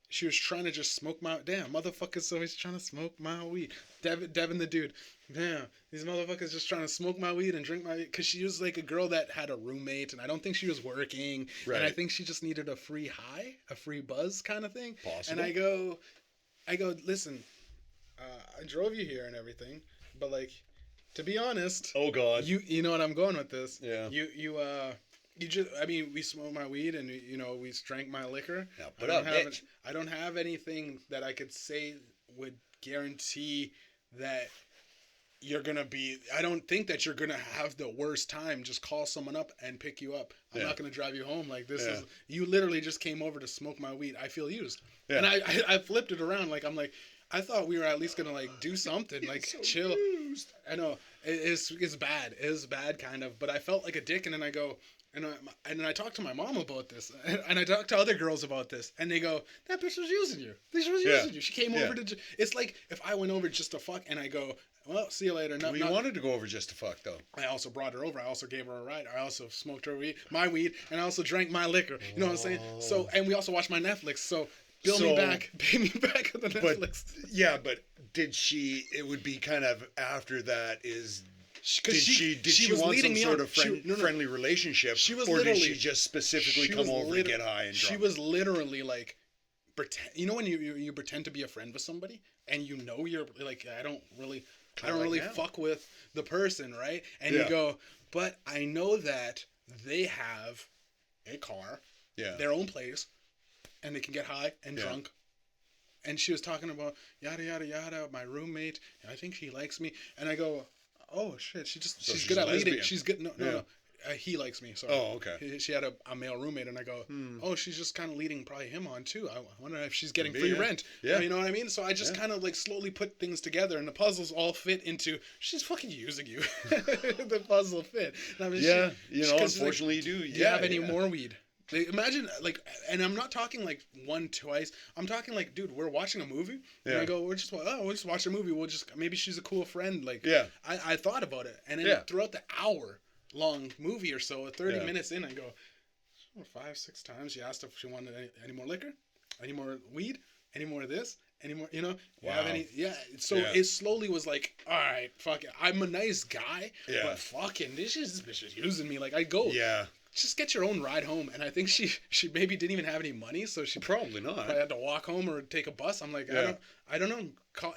just smoke my, damn, motherfuckers always trying to smoke my weed. Devin the dude, damn, these motherfuckers just trying to smoke my weed and drink my, because she was like a girl that had a roommate, and I don't think she was working, and I think she just needed a free high, a free buzz kind of thing. Possible. And I go, listen, I drove you here and everything, but like, to be honest, oh god, you know what I'm going with this. Yeah. You just, I mean, we smoked my weed and we drank my liquor. Now put up, bitch. I don't have anything that I could say would guarantee that you're gonna be. I don't think that you're gonna have the worst time. Just call someone up and pick you up. I'm not gonna drive you home. Like this is, you literally just came over to smoke my weed. I feel used. Yeah. And I flipped it around. Like I'm like, I thought we were at least gonna like do something, like so chill. Used. I know it's bad. It is bad, kind of. But I felt like a dick, and then I go, and I talked to my mom about this, and I talked to other girls about this, and they go, that bitch was using you. She was using you. She came over to. It's like if I went over just to fuck, and I go, well, see you later. No, you wanted to go over just to fuck, though. I also brought her over. I also gave her a ride. I also smoked her weed, my weed, and I also drank my liquor. You know what I'm saying? So, and we also watched my Netflix. So. Pay me back on the Netflix. But did she? It would be kind of after that. Did she was want leading some sort of friendly relationship, or did she just specifically come over and get high and drunk? She was literally like, pretend. You know when you pretend to be a friend with somebody, and you know you're like, I don't really fuck with the person, right? And you go, but I know that they have a car, their own place. And they can get high and drunk. And she was talking about yada yada yada, my roommate, and I think she likes me. And I go, oh shit, she's good at leading. She's good. No. He likes me. Sorry. Oh, okay. She had a male roommate, and I go, oh, she's just kind of leading probably him on too. I wonder if she's getting free rent. Yeah. You know what I mean? So I just kind of like slowly put things together, and the puzzles all fit into. She's fucking using you. The puzzle fit. And I mean, unfortunately, like, you do. Do you have any more weed? Imagine, like, and I'm not talking like one, twice. I'm talking like, dude, we're watching a movie, and I go, we'll just watch a movie. Maybe she's a cool friend. Like, I thought about it, and then throughout the hour-long movie or so, 30 minutes in, I go, 5-6 times. She asked if she wanted any more liquor, any more weed, any more of this, any more, have any? Yeah. So it slowly was like, all right, fuck it. I'm a nice guy, but fucking this bitch is using me. Like I go, just get your own ride home. And I think she maybe didn't even have any money, so she probably not. I had to walk home or take a bus. I'm like, I don't know.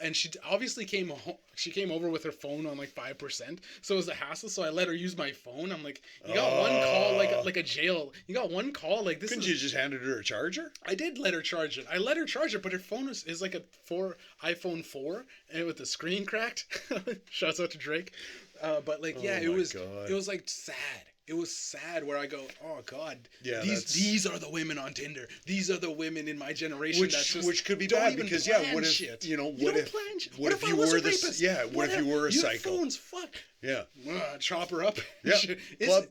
And she obviously came home. She came over with her phone on like 5%, so it was a hassle. So I let her use my phone. I'm like, you got one call like a jail. You got one call like this. Couldn't you just handed her a charger? I did let her charge it. But her phone is like a iPhone 4, and with the screen cracked. Shouts out to Drake. But like, it was like sad. It was sad where I go, oh God, these are the women on Tinder. These are the women in my generation which could be bad because what if shit. What if you were a psycho? Your phone's fucked. Yeah. Chop her up. Yeah.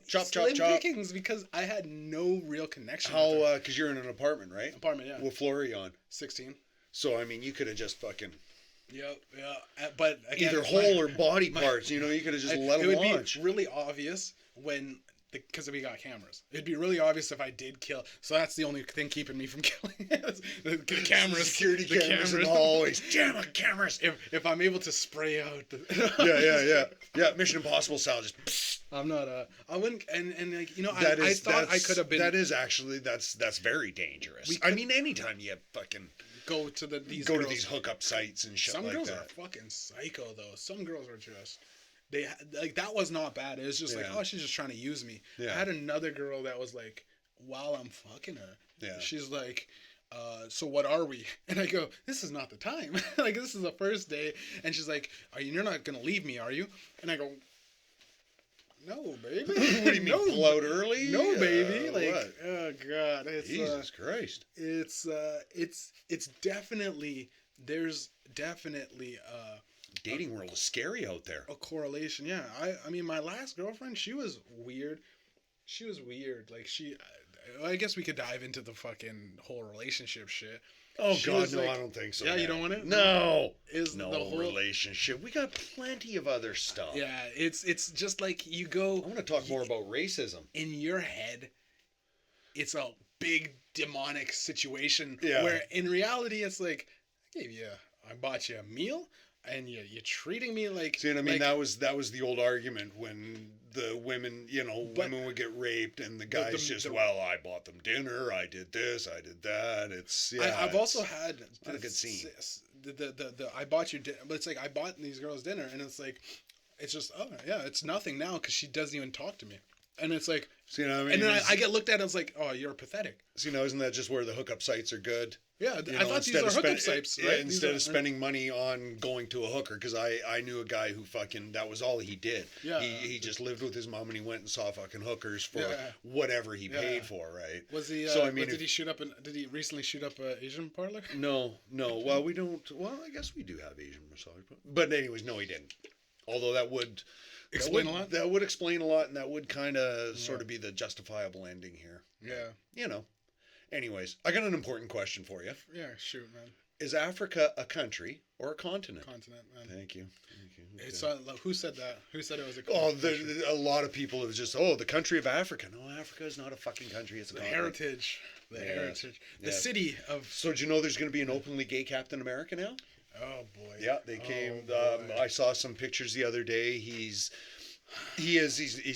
Chop. Pickings because I had no real connection. How? Because you're in an apartment, right? Apartment, yeah. What floor are you on? 16. So I mean, you could have just fucking. Yeah. But again, either whole or body parts. You could have just let them launch. It would be really obvious when. Because we got cameras. It'd be really obvious if I did kill. So that's the only thing keeping me from killing. The cameras. Security cameras in the hallways. Damn it, cameras. If I'm able to spray out the... Yeah, Mission Impossible style. Just... Psst. I'm not I wouldn't... And like, I thought I could have been... That is actually... That's very dangerous. I mean, anytime you fucking... Go to these hookup sites and shit like that. Some girls are fucking psycho, though. Some girls are just... They like that was not bad. It was just like, oh, she's just trying to use me. Yeah. I had another girl that was like, while I'm fucking her, she's like, so what are we? And I go, this is not the time. Like this is the first day. And she's like, you're not gonna leave me, are you? And I go, no, baby. What do you mean, pull out early? No, baby. Like, what? Oh God, Jesus Christ. It's definitely there's definitely dating world is scary out there. A correlation, yeah. I mean, my last girlfriend, she was weird. Like I guess we could dive into the fucking whole relationship shit. Oh God, no, I don't think so. Yeah, you don't want it? No, Is no the whole relationship. We got plenty of other stuff. Yeah, it's just like you go. I want to talk more about racism. In your head, it's a big demonic situation where in reality it's like, I bought you a meal and you're treating me like. See what I mean? Like, that was the old argument when the women, women would get raped and the guys I bought them dinner, I did this, I did that. I've also had not a good scene. The I bought you dinner, but it's like I bought these girls dinner and it's like, it's just it's nothing now because she doesn't even talk to me. And it's like, see, what I mean? And then I get looked at and it's like, oh, you're pathetic. See, isn't that just where the hookup sites are good? Yeah, I thought these are hookup sites, right? Yeah, instead of spending money on going to a hooker, because I knew a guy who that was all he did. Yeah. He just lived with his mom and he went and saw fucking hookers for whatever he paid for, right? Was he, did he recently shoot up an Asian parlor? No. Well, we don't, I guess we do have Asian massage. But anyways, no, he didn't. Although that would... Explain a lot? That would explain a lot, and that would kind of sort of be the justifiable ending here. Yeah. Anyways, I got an important question for you. Yeah, shoot, man. Is Africa a country or a continent? Continent, man. Thank you. Okay. It's who said that? Who said it was a country? A lot of people have just, the country of Africa. No, Africa is not a fucking country. It's a continent. Heritage. The city of... So do you know there's going to be an openly gay Captain America now? Oh, boy. Yeah, they came. I saw some pictures the other day. He's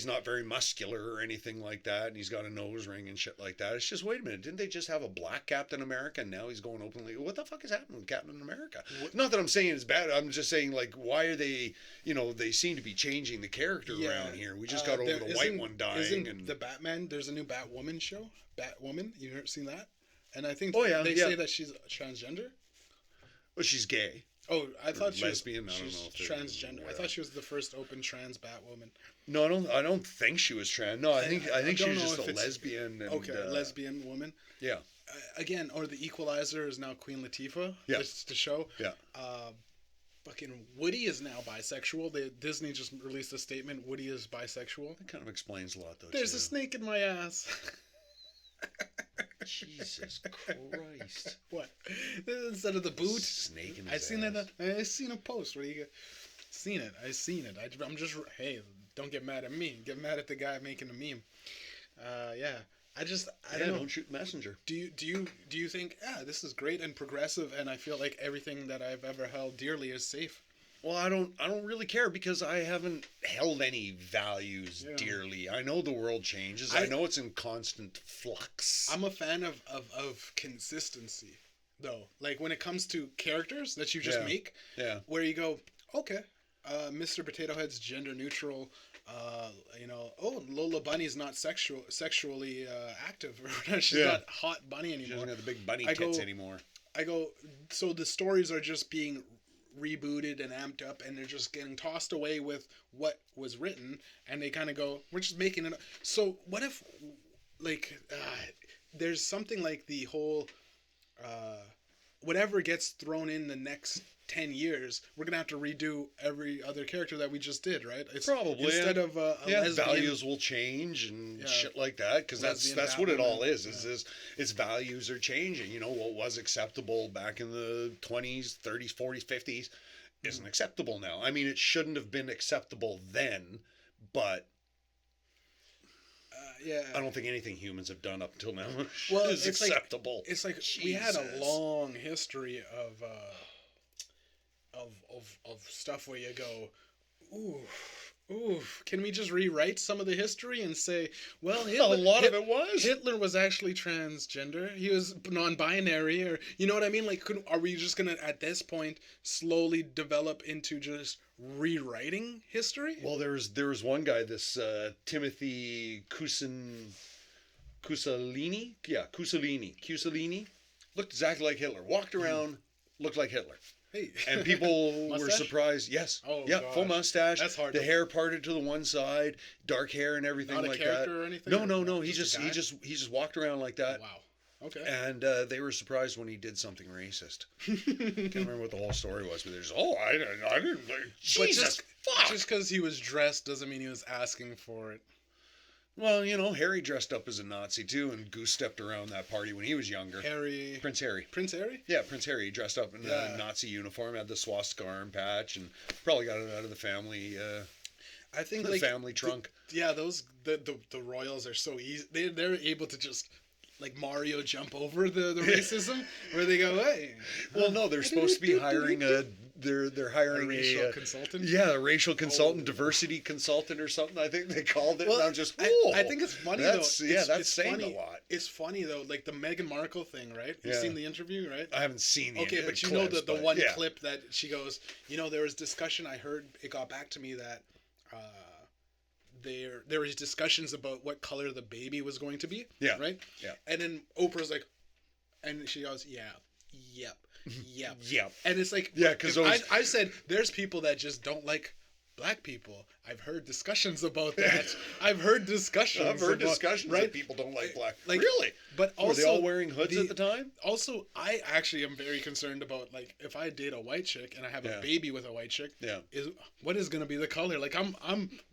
not very muscular or anything like that, and he's got a nose ring and shit like that. It's just, wait a minute, didn't they just have a black Captain America and now he's going openly? What the fuck is happening with Captain America? Not that I'm saying it's bad. I'm just saying, like, why are they, they seem to be changing the character around here. We just got over the white one dying. And the Batman, there's a new Batwoman show. Batwoman, you ever seen that? And I think they say that she's transgender. Well, she's gay. Oh, I thought she lesbian. Was, she's transgender. I thought she was the first open trans Batwoman. No, I don't think she was trans. No, I think she was just a lesbian. And, lesbian woman. Yeah. Again, or the Equalizer is now Queen Latifah. Yeah. It's the show. Yeah. Fucking Woody is now bisexual. Disney just released a statement. Woody is bisexual. That kind of explains a lot, though. There's a snake in my ass. Jesus Christ! What? Instead of the boot, snake in his ass. I seen a post. What do you? Seen it. I seen it. I'm just. Hey, don't get mad at me. Get mad at the guy making the meme. Yeah. I don't know. Don't shoot messenger. Do you think this is great and progressive, and I feel like everything that I've ever held dearly is safe? Well, I don't really care because I haven't held any values dearly. I know the world changes. I know it's in constant flux. I'm a fan of consistency, though. Like when it comes to characters that you just make, where you go, okay, Mr. Potato Head's gender neutral. Lola Bunny's not sexually active. She's not hot bunny anymore. She doesn't have the big bunny tits anymore. So the stories are just being rebooted and amped up, and they're just getting tossed away with what was written, and they kind of go, we're just making it up. So what if, like, there's something like the whole, whatever gets thrown in the next 10 years, we're gonna have to redo every other character that we just did, right? It's probably instead of a lesbian, values will change and shit like that, because that's what it all is. Its values are changing. What was acceptable back in the 20s, 30s, 40s, 50s isn't acceptable now. I mean, it shouldn't have been acceptable then, but I don't think anything humans have done up until now is acceptable. It's like we had a long history of stuff where you go, ooh, can we just rewrite some of the history and say, well, a lot of it was. Hitler was actually transgender. He was non-binary, or you know what I mean? Like, are we just gonna at this point slowly develop into just rewriting history? Well, there was one guy, this Timothy Cusalini, looked exactly like Hitler. Walked around, looked like Hitler. Hey. And people were surprised. Yes. Oh, yeah. God. Full mustache. That's hard. The hair parted to the one side, dark hair and everything like that. Not a character or anything? No. He just walked around like that. Wow. Okay. And they were surprised when he did something racist. Can't remember what the whole story was, but there's I didn't. Jesus, fuck. Just because he was dressed doesn't mean he was asking for it. Well, you know, Harry dressed up as a Nazi too, and goose stepped around that party when he was younger. Prince Harry. Prince Harry? Yeah, Prince Harry. He dressed up in a Nazi uniform, had the swastika arm patch, and probably got it out of the family. I think the family trunk. The royals are so easy. They're able to just like Mario jump over the racism where they go, hey. Well, no, they're supposed to be hiring they're hiring a racial consultant. Yeah, a racial consultant, diversity consultant or something. I think they called it. Well, and I'm just. I think it's funny though. That's saying funny. A lot. It's funny though, like the Meghan Markle thing, right? You've seen the interview, right? I haven't seen the Okay, but you clips, know the one clip that she goes, you know, there was discussion. I heard it got back to me that there was discussions about what color the baby was going to be. Yeah. Right? Yeah. And then Oprah's like, and she goes, yep. And it's like, because I said, there's people that just don't like black people. I've heard discussions about that. I've heard discussions that people don't like black. Like, really? But also, were they all wearing hoods at the time? Also, I actually am very concerned about, like, if I date a white chick and I have a baby with a white chick, what is going to be the color? Like,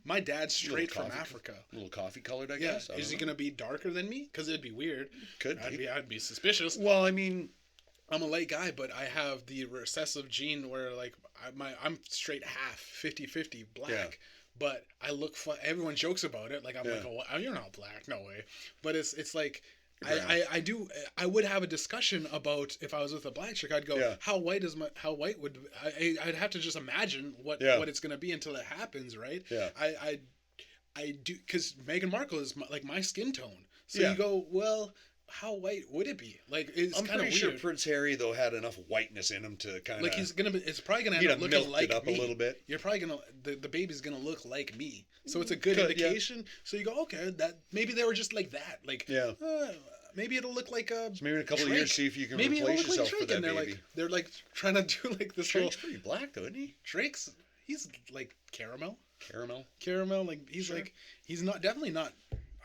my dad's straight from Africa. A little coffee colored, I guess. Is he going to be darker than me? Because it'd be weird. I'd be suspicious. Well, I mean, I'm a light guy, but I have the recessive gene where, like, I'm straight half, 50-50 black. Yeah. But I look fun. Everyone jokes about it. Like, I'm like, oh, you're not black. No way. But it's like, I would have a discussion about if I was with a black chick. I'd go, how white would I'd have to just imagine what it's going to be until it happens, right? Yeah. I do, because Meghan Markle is my skin tone. So you go, well, how white would it be? Like, it's kind of weird. I'm pretty sure Prince Harry though had enough whiteness in him to kind of like it's probably gonna end up looking like it up me. A little bit. You're probably gonna the baby's gonna look like me, so it's a good indication. Yeah. So you go, okay, that maybe they were just like that. Like, maybe it'll look like a. So maybe in a couple of years, see if you can maybe replace yourself like for that and baby. They're like trying to do like this. Drake's pretty black though, isn't he? He's like caramel. Like he's not definitely not.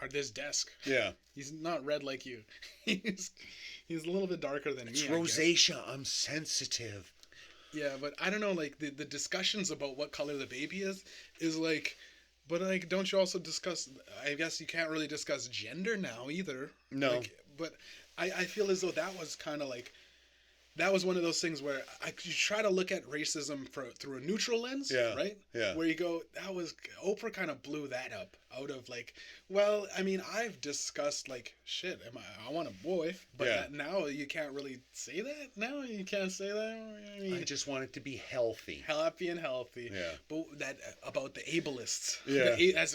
Or this desk. Yeah. He's not red like you. He's a little bit darker than me. It's rosacea. I'm sensitive. Yeah, but I don't know, like the discussions about what color the baby is like, but like, don't you also discuss, I guess you can't really discuss gender now either. No. Like, but I feel as though that was kind of like, that was one of those things where you try to look at racism through a neutral lens, right? Yeah. Where you go, Oprah kind of blew that up out of like, well, I mean, I've discussed like, shit, I want a boy, but now you can't really say that. Now you can't say that. I mean, I just want it to be healthy. Happy and healthy. Yeah. But that about the ableists. Yeah. That's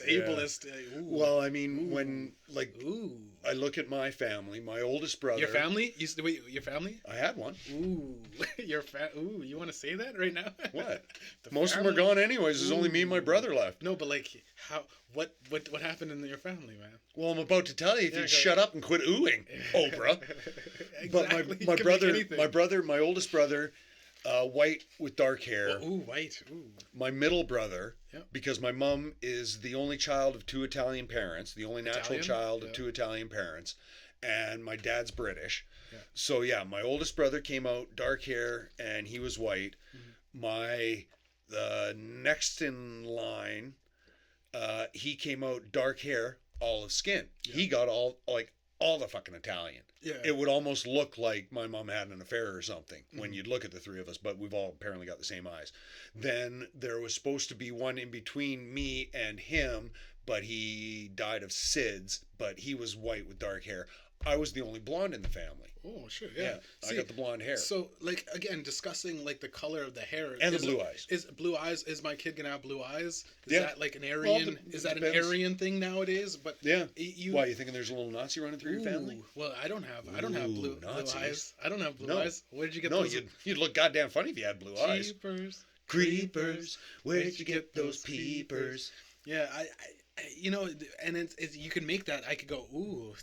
ableist. Ooh. Well, I mean, when like I look at my family, my oldest brother. Your family? Your family? I had one. Ooh, ooh, you want to say that right now? What? Most of them are gone anyways. There's only me and my brother left. No, but like, what happened in your family, man? Well, I'm about to tell you if you'd shut up and quit oohing, Oprah. Exactly. But my oldest brother, white with dark hair. Ooh, white. Ooh. My middle brother, because my mom is the only child of two Italian parents, the only natural child of two Italian parents, and my dad's British. Yeah. So my oldest brother came out dark hair and he was white. Mm-hmm. The next in line, he came out dark hair, olive skin. Yeah. He got all the fucking Italian. Yeah. It would almost look like my mom had an affair or something when you'd look at the three of us, but we've all apparently got the same eyes. Then there was supposed to be one in between me and him, but he died of SIDS, but he was white with dark hair. I was the only blonde in the family. Oh, sure, yeah. I got the blonde hair. So, like, again, discussing, like, the color of the hair. And the blue eyes. Is my kid going to have blue eyes? Is that, like, an Aryan? Is that an Aryan thing nowadays? But why, you thinking there's a little Nazi running through your family? Well, I don't have blue eyes. I don't have blue eyes. Where did you get those? No, you'd look goddamn funny if you had blue eyes. Creepers, where'd you get those peepers? Yeah, I you know, and it's you can make that. I could go, ooh,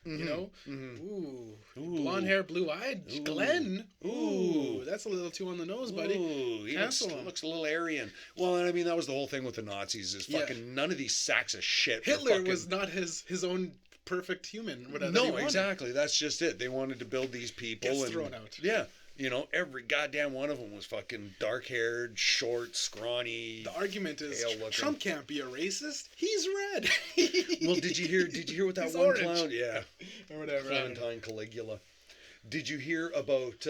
you know, ooh, blonde hair, blue eyed, Glenn, ooh, that's a little too on the nose, buddy. Ooh, he looks a little Aryan. Well, and I mean that was the whole thing with the Nazis is fucking none of these sacks of shit. Hitler was not his own perfect human. No, exactly. That's just it. They wanted to build these people Gets thrown out. Yeah. You know, every goddamn one of them was fucking dark-haired, short, scrawny. The argument is Trump can't be a racist. He's red. Well, did you hear what that He's one orange. clown? Yeah, or whatever. Clementine Caligula. Did you hear about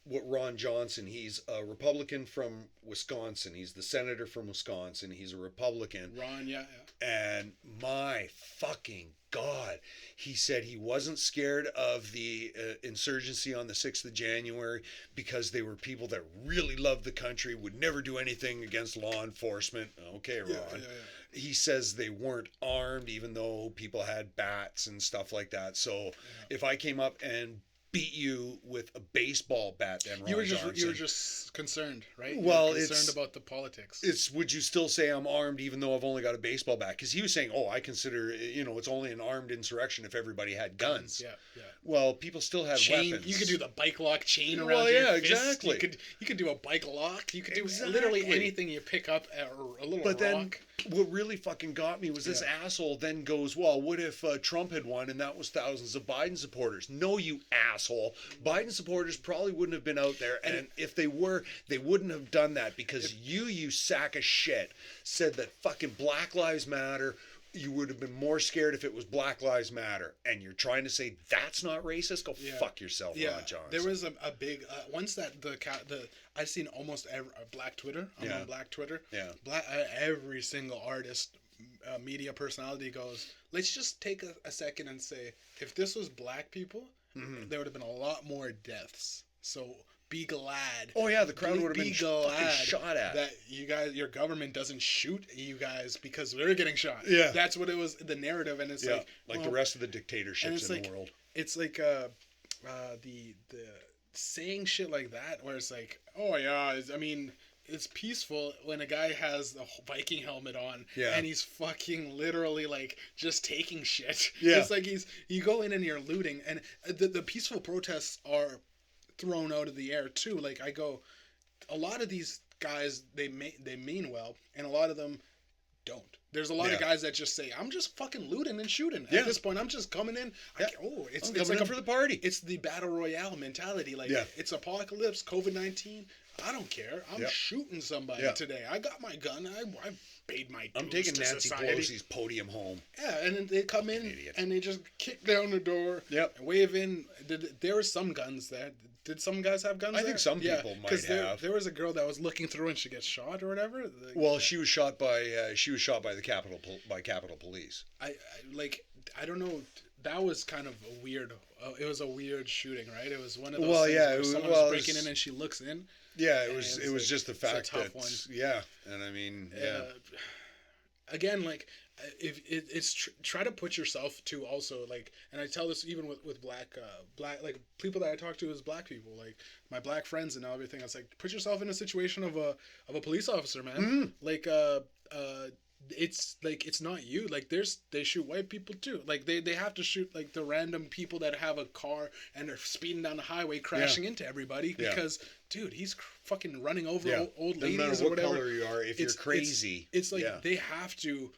what Ron Johnson? He's a Republican from Wisconsin. He's the senator from Wisconsin. He's a Republican. Ron, yeah. And my fucking God, he said he wasn't scared of the insurgency on the 6th of January because they were people that really loved the country, would never do anything against law enforcement. Okay, Ron. Yeah. He says they weren't armed, even though people had bats and stuff like that. So if I came up and beat you with a baseball bat, then Ron you were Johnson, just concerned, right? Well, concerned about the politics. Would you still say I'm armed even though I've only got a baseball bat? Because he was saying, I consider it's only an armed insurrection if everybody had guns. Yeah. Well, people still had weapons. You could do the bike lock chain around your fist. Exactly. You could do a bike lock. You could do literally anything you pick up, or a little rock. Then what really fucking got me was this asshole then goes, well, what if Trump had won and that was thousands of Biden supporters? No, you asshole. Biden supporters probably wouldn't have been out there, and if they were, they wouldn't have done that because you sack of shit, said that fucking Black Lives Matter. You would have been more scared if it was Black Lives Matter, and you're trying to say that's not racist. Go fuck yourself, Ron Johnson. There was a big once that I've seen almost every Black Twitter. I'm on Black Twitter. Yeah, every single artist, media personality goes. Let's just take a second and say, if this was Black people, there would have been a lot more deaths. So be glad. Oh yeah, the crowd would have been shot at. That you guys, your government doesn't shoot you guys because they're getting shot. Yeah, that's what it was. The narrative, and it's like the rest of the dictatorships in the world. It's like the saying shit like that, where it's like, it's peaceful when a guy has a Viking helmet on and he's fucking literally like just taking shit. Yeah, it's like you go in and you're looting, and the peaceful protests are thrown out of the air too. Like a lot of these guys, they mean well, and a lot of them don't. There's a lot of guys that just say, I'm just fucking looting and shooting. At this point, I'm just coming in. It's like for the party. It's the battle royale mentality. Like it's apocalypse, COVID-19. I don't care. I'm shooting somebody today. I got my gun. I paid my dues. I'm taking to Nancy society. Pelosi's podium home. Yeah, and then they come in and they just kick down the door. Yep. And wave in. There were some guns there. Did some guys have guns? I think some people might have. There was a girl that was looking through and she gets shot or whatever. Well, she was shot by the Capitol Police. I don't know. That was kind of a weird. It was a weird shooting, right? It was one of those things where someone was breaking in and she looks in. Yeah, it was just the fact that and I mean again, like if it's try to put yourself to also like, and I tell this even with black like people that I talk to as Black people, like my Black friends and everything. I was like, put yourself in a situation of a police officer, man. Mm-hmm. Like it's like, it's not you. Like they shoot white people too. Like they have to shoot like the random people that have a car and are speeding down the highway crashing into everybody because dude, he's fucking running over old ladies. No matter or what whatever. color you are, if you're crazy, it's like they have to.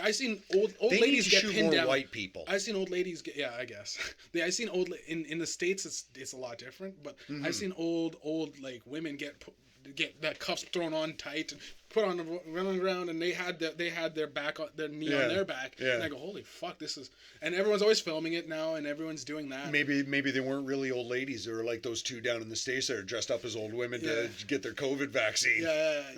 I seen old ladies get pinned down. White people. I seen old ladies get I guess. I seen old in the States. It's a lot different, but I've seen old like women get that cuffs thrown on tight and put on the ground, and they had their back on their knee on their back. Yeah. And I go, holy fuck, this is, and everyone's always filming it now, and everyone's doing that. Maybe they weren't really old ladies. They were like those two down in the States that are dressed up as old women to get their COVID vaccine.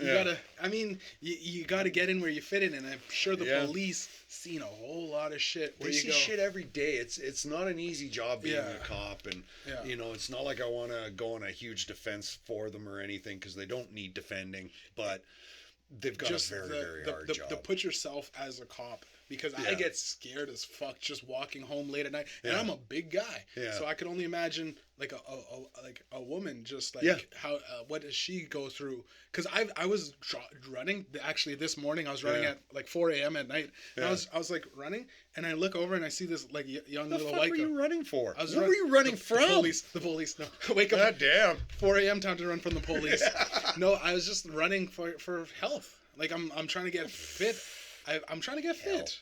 You gotta get in where you fit in, and I'm sure the police seen a whole lot of shit. They see shit every day. It's not an easy job being a cop, and it's not like I want to go on a huge defense for them or anything, because they don't need defending, but they've got a very, very hard job. To put yourself as a cop, because I get scared as fuck just walking home late at night, and I'm a big guy, so I could only imagine like a woman, just like how what does she go through? Because I was running actually this morning. I was running at like 4 a.m. at night, and I was like running, and I look over and I see this like young little white girl. What were you running for? What were you running from? The police. No, wake up. God damn. 4 a.m. time to run from the police. No, I was just running for health. Like I'm trying to get fit. I'm trying to get fit.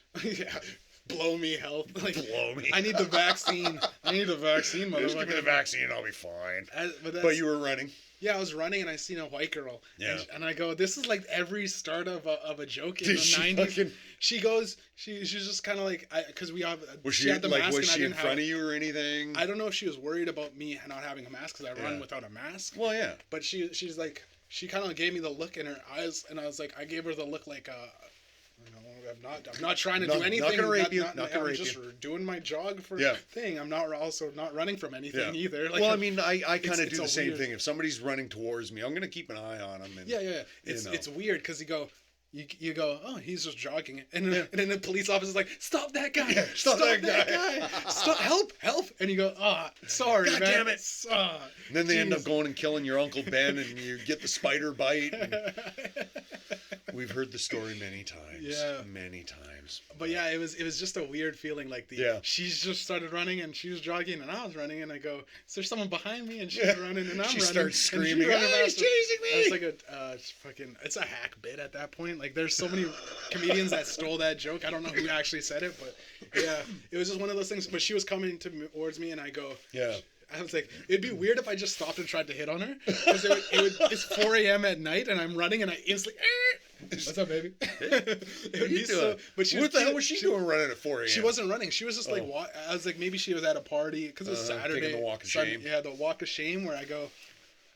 blow me health. Like, blow me. I need the vaccine. Motherfucker. Just give me the vaccine and I'll be fine. But you were running. Yeah, I was running and I seen a white girl. Yeah. And I go, this is like every start of a joke in the she 90s. fucking- She goes, she's just kind of like, because we have, Was she she had the like, mask was and she I in didn't front have, of you or anything? I don't know if she was worried about me not having a mask because I run without a mask. Well, yeah. But she's like, she kind of gave me the look in her eyes, and I was like, I gave her the look like, I'm not trying to do anything. Not gonna rape you. Not gonna rape just you. doing my jog for Yeah. thing. I'm not running from anything either. Like, well, I mean, I kind of it's do the same weird thing. If somebody's running towards me, I'm gonna keep an eye on them. And, yeah. It's weird because you go, oh, he's just jogging, and then the police officer's like, stop that guy, stop that guy. stop, help, and you go, sorry, God man. damn it. And then they end up going and killing your Uncle Ben, and you get the spider bite. And we've heard the story many times. Yeah. Many times. But yeah, it was just a weird feeling. Like she's just started running and she was jogging and I was running and I go, is there someone behind me? And she's running and I'm running. She starts screaming, he's chasing me! It's like it's a hack bit at that point. Like there's so many comedians that stole that joke. I don't know who actually said it, but yeah, it was just one of those things. But she was coming towards me and I go, yeah. I was like, it'd be weird if I just stopped and tried to hit on her. Because it's 4 a.m. at night and I'm running and I instantly, what's up, baby? What are you doing? But what the hell was she doing running at 4 a.m.? She wasn't running. She was just like, I was like, maybe she was at a party because it was Saturday. Taking the walk of shame. Yeah, the walk of shame where I go,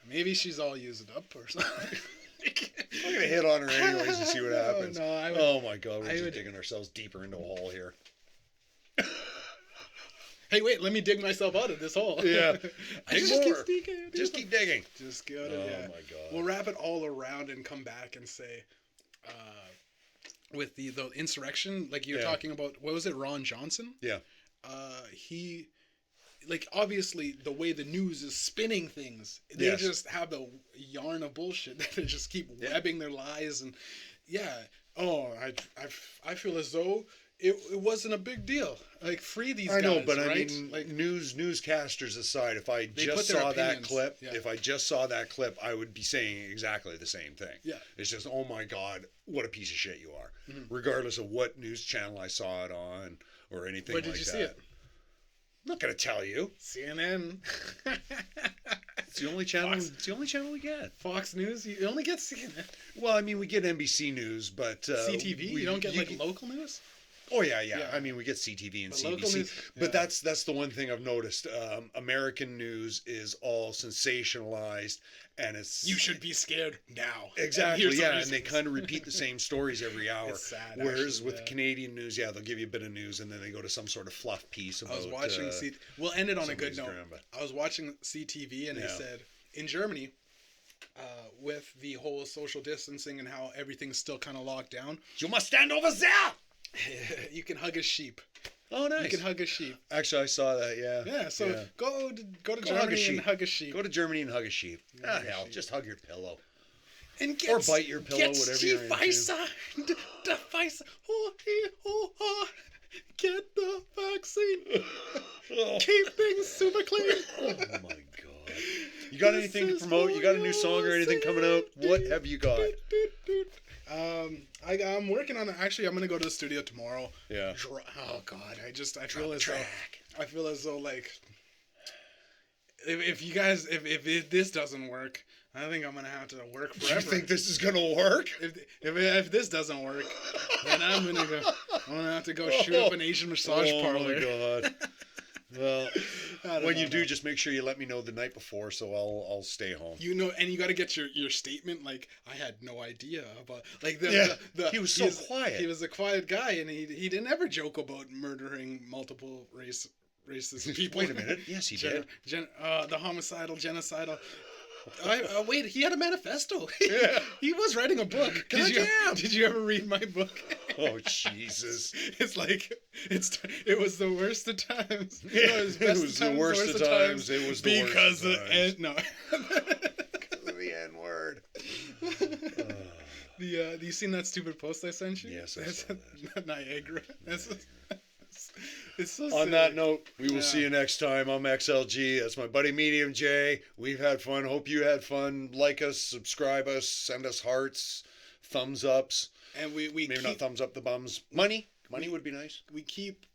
maybe she's all used up or something. I'm going to hit on her anyways and see what happens. No, oh my God, we're just digging ourselves deeper into a hole here. Hey, wait, let me dig myself out of this hole. Yeah. Just keep digging. Just keep digging. Just go to, oh my God. We'll wrap it all around and come back and say, with the insurrection, like you're talking about, what was it, Ron Johnson? Yeah. He, like, obviously, the way the news is spinning things, they just have the yarn of bullshit that they just keep webbing their lies. And, I feel as though it wasn't a big deal. Like, free these guys, I know, but right? I mean, like, newscasters aside, if I just saw that clip, I would be saying exactly the same thing. Yeah. It's just, oh my God, what a piece of shit you are. Mm-hmm. Regardless of what news channel I saw it on or anything like that. Where did you see it? I'm not going to tell you. CNN. It's the only channel. Fox. It's the only channel we get. Fox News. You only get CNN. Well, I mean, we get NBC News, but CTV. You don't get local news. Oh yeah. I mean, we get CTV and CBC, news, but that's the one thing I've noticed. American news is all sensationalized, and it's you should be scared now. Exactly, and they kind of repeat the same stories every hour. It's sad, whereas with Canadian news, they'll give you a bit of news, and then they go to some sort of fluff piece about. I was watching. We'll end it on a good note. I was watching CTV, and they said in Germany, with the whole social distancing and how everything's still kind of locked down, you must stand over there. You can hug a sheep. Oh, nice. You can hug a sheep. Actually, I saw that. Yeah. Yeah. So go to Germany and hug a sheep. Go to Germany and hug a sheep. Hell, just hug your pillow. And or bite your pillow, whatever you're into. Get the vaccine. Keep things super clean. Oh my God. You got anything to promote? You got a new song or anything coming out? What have you got? I'm working on it. Actually, I'm gonna go to the studio tomorrow. Yeah. Oh God, I feel as though like if this doesn't work, I think I'm gonna have to work forever. You think this is gonna work? If this doesn't work, then I'm gonna have to go shoot up an Asian massage parlor. Oh my God. Well, when you do, just make sure you let me know the night before, so I'll stay home. You know, and you got to get your statement. Like, I had no idea about like he was so quiet. He was a quiet guy, and he didn't ever joke about murdering multiple racist people. Wait a minute. Yes, he did. The homicidal, genocidal. Wait, he had a manifesto. Yeah. He was writing a book. Did you ever read my book? Oh, Jesus. It's like, it was the worst of times. Yeah, it was the worst of times. It was the worst of times. No. Because of the N-word. You seen that stupid post I sent you? Yes, I saw that. Niagara. It's so On silly. that note, we will see you next time. I'm XLG. That's my buddy Mediumjay. We've had fun. Hope you had fun. Like us, subscribe us, send us hearts, thumbs ups. And we maybe not thumbs up the bums. Money. Money would be nice. We keep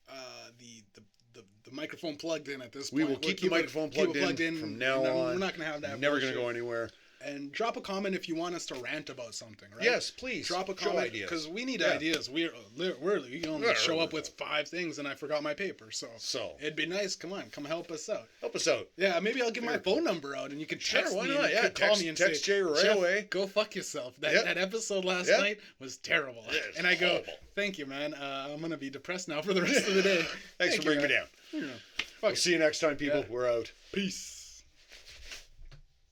the microphone plugged in at this point. We will keep the microphone plugged in from now on. We're not going to have that. Never going to go anywhere. And drop a comment if you want us to rant about something, right? Yes, please. Drop a comment because we need ideas. We only show up with 5 things, and I forgot my paper. So it'd be nice. Come help us out. Help us out. Yeah, maybe I'll give my phone number out, and you can text me. Not? Yeah, call me and text Jay right away. Go fuck yourself. That episode last night was terrible. Yes, and I go, thank you, man. I'm gonna be depressed now for the rest of the day. Thanks for bringing me down. Yeah. We'll see you next time, people. We're out. Peace.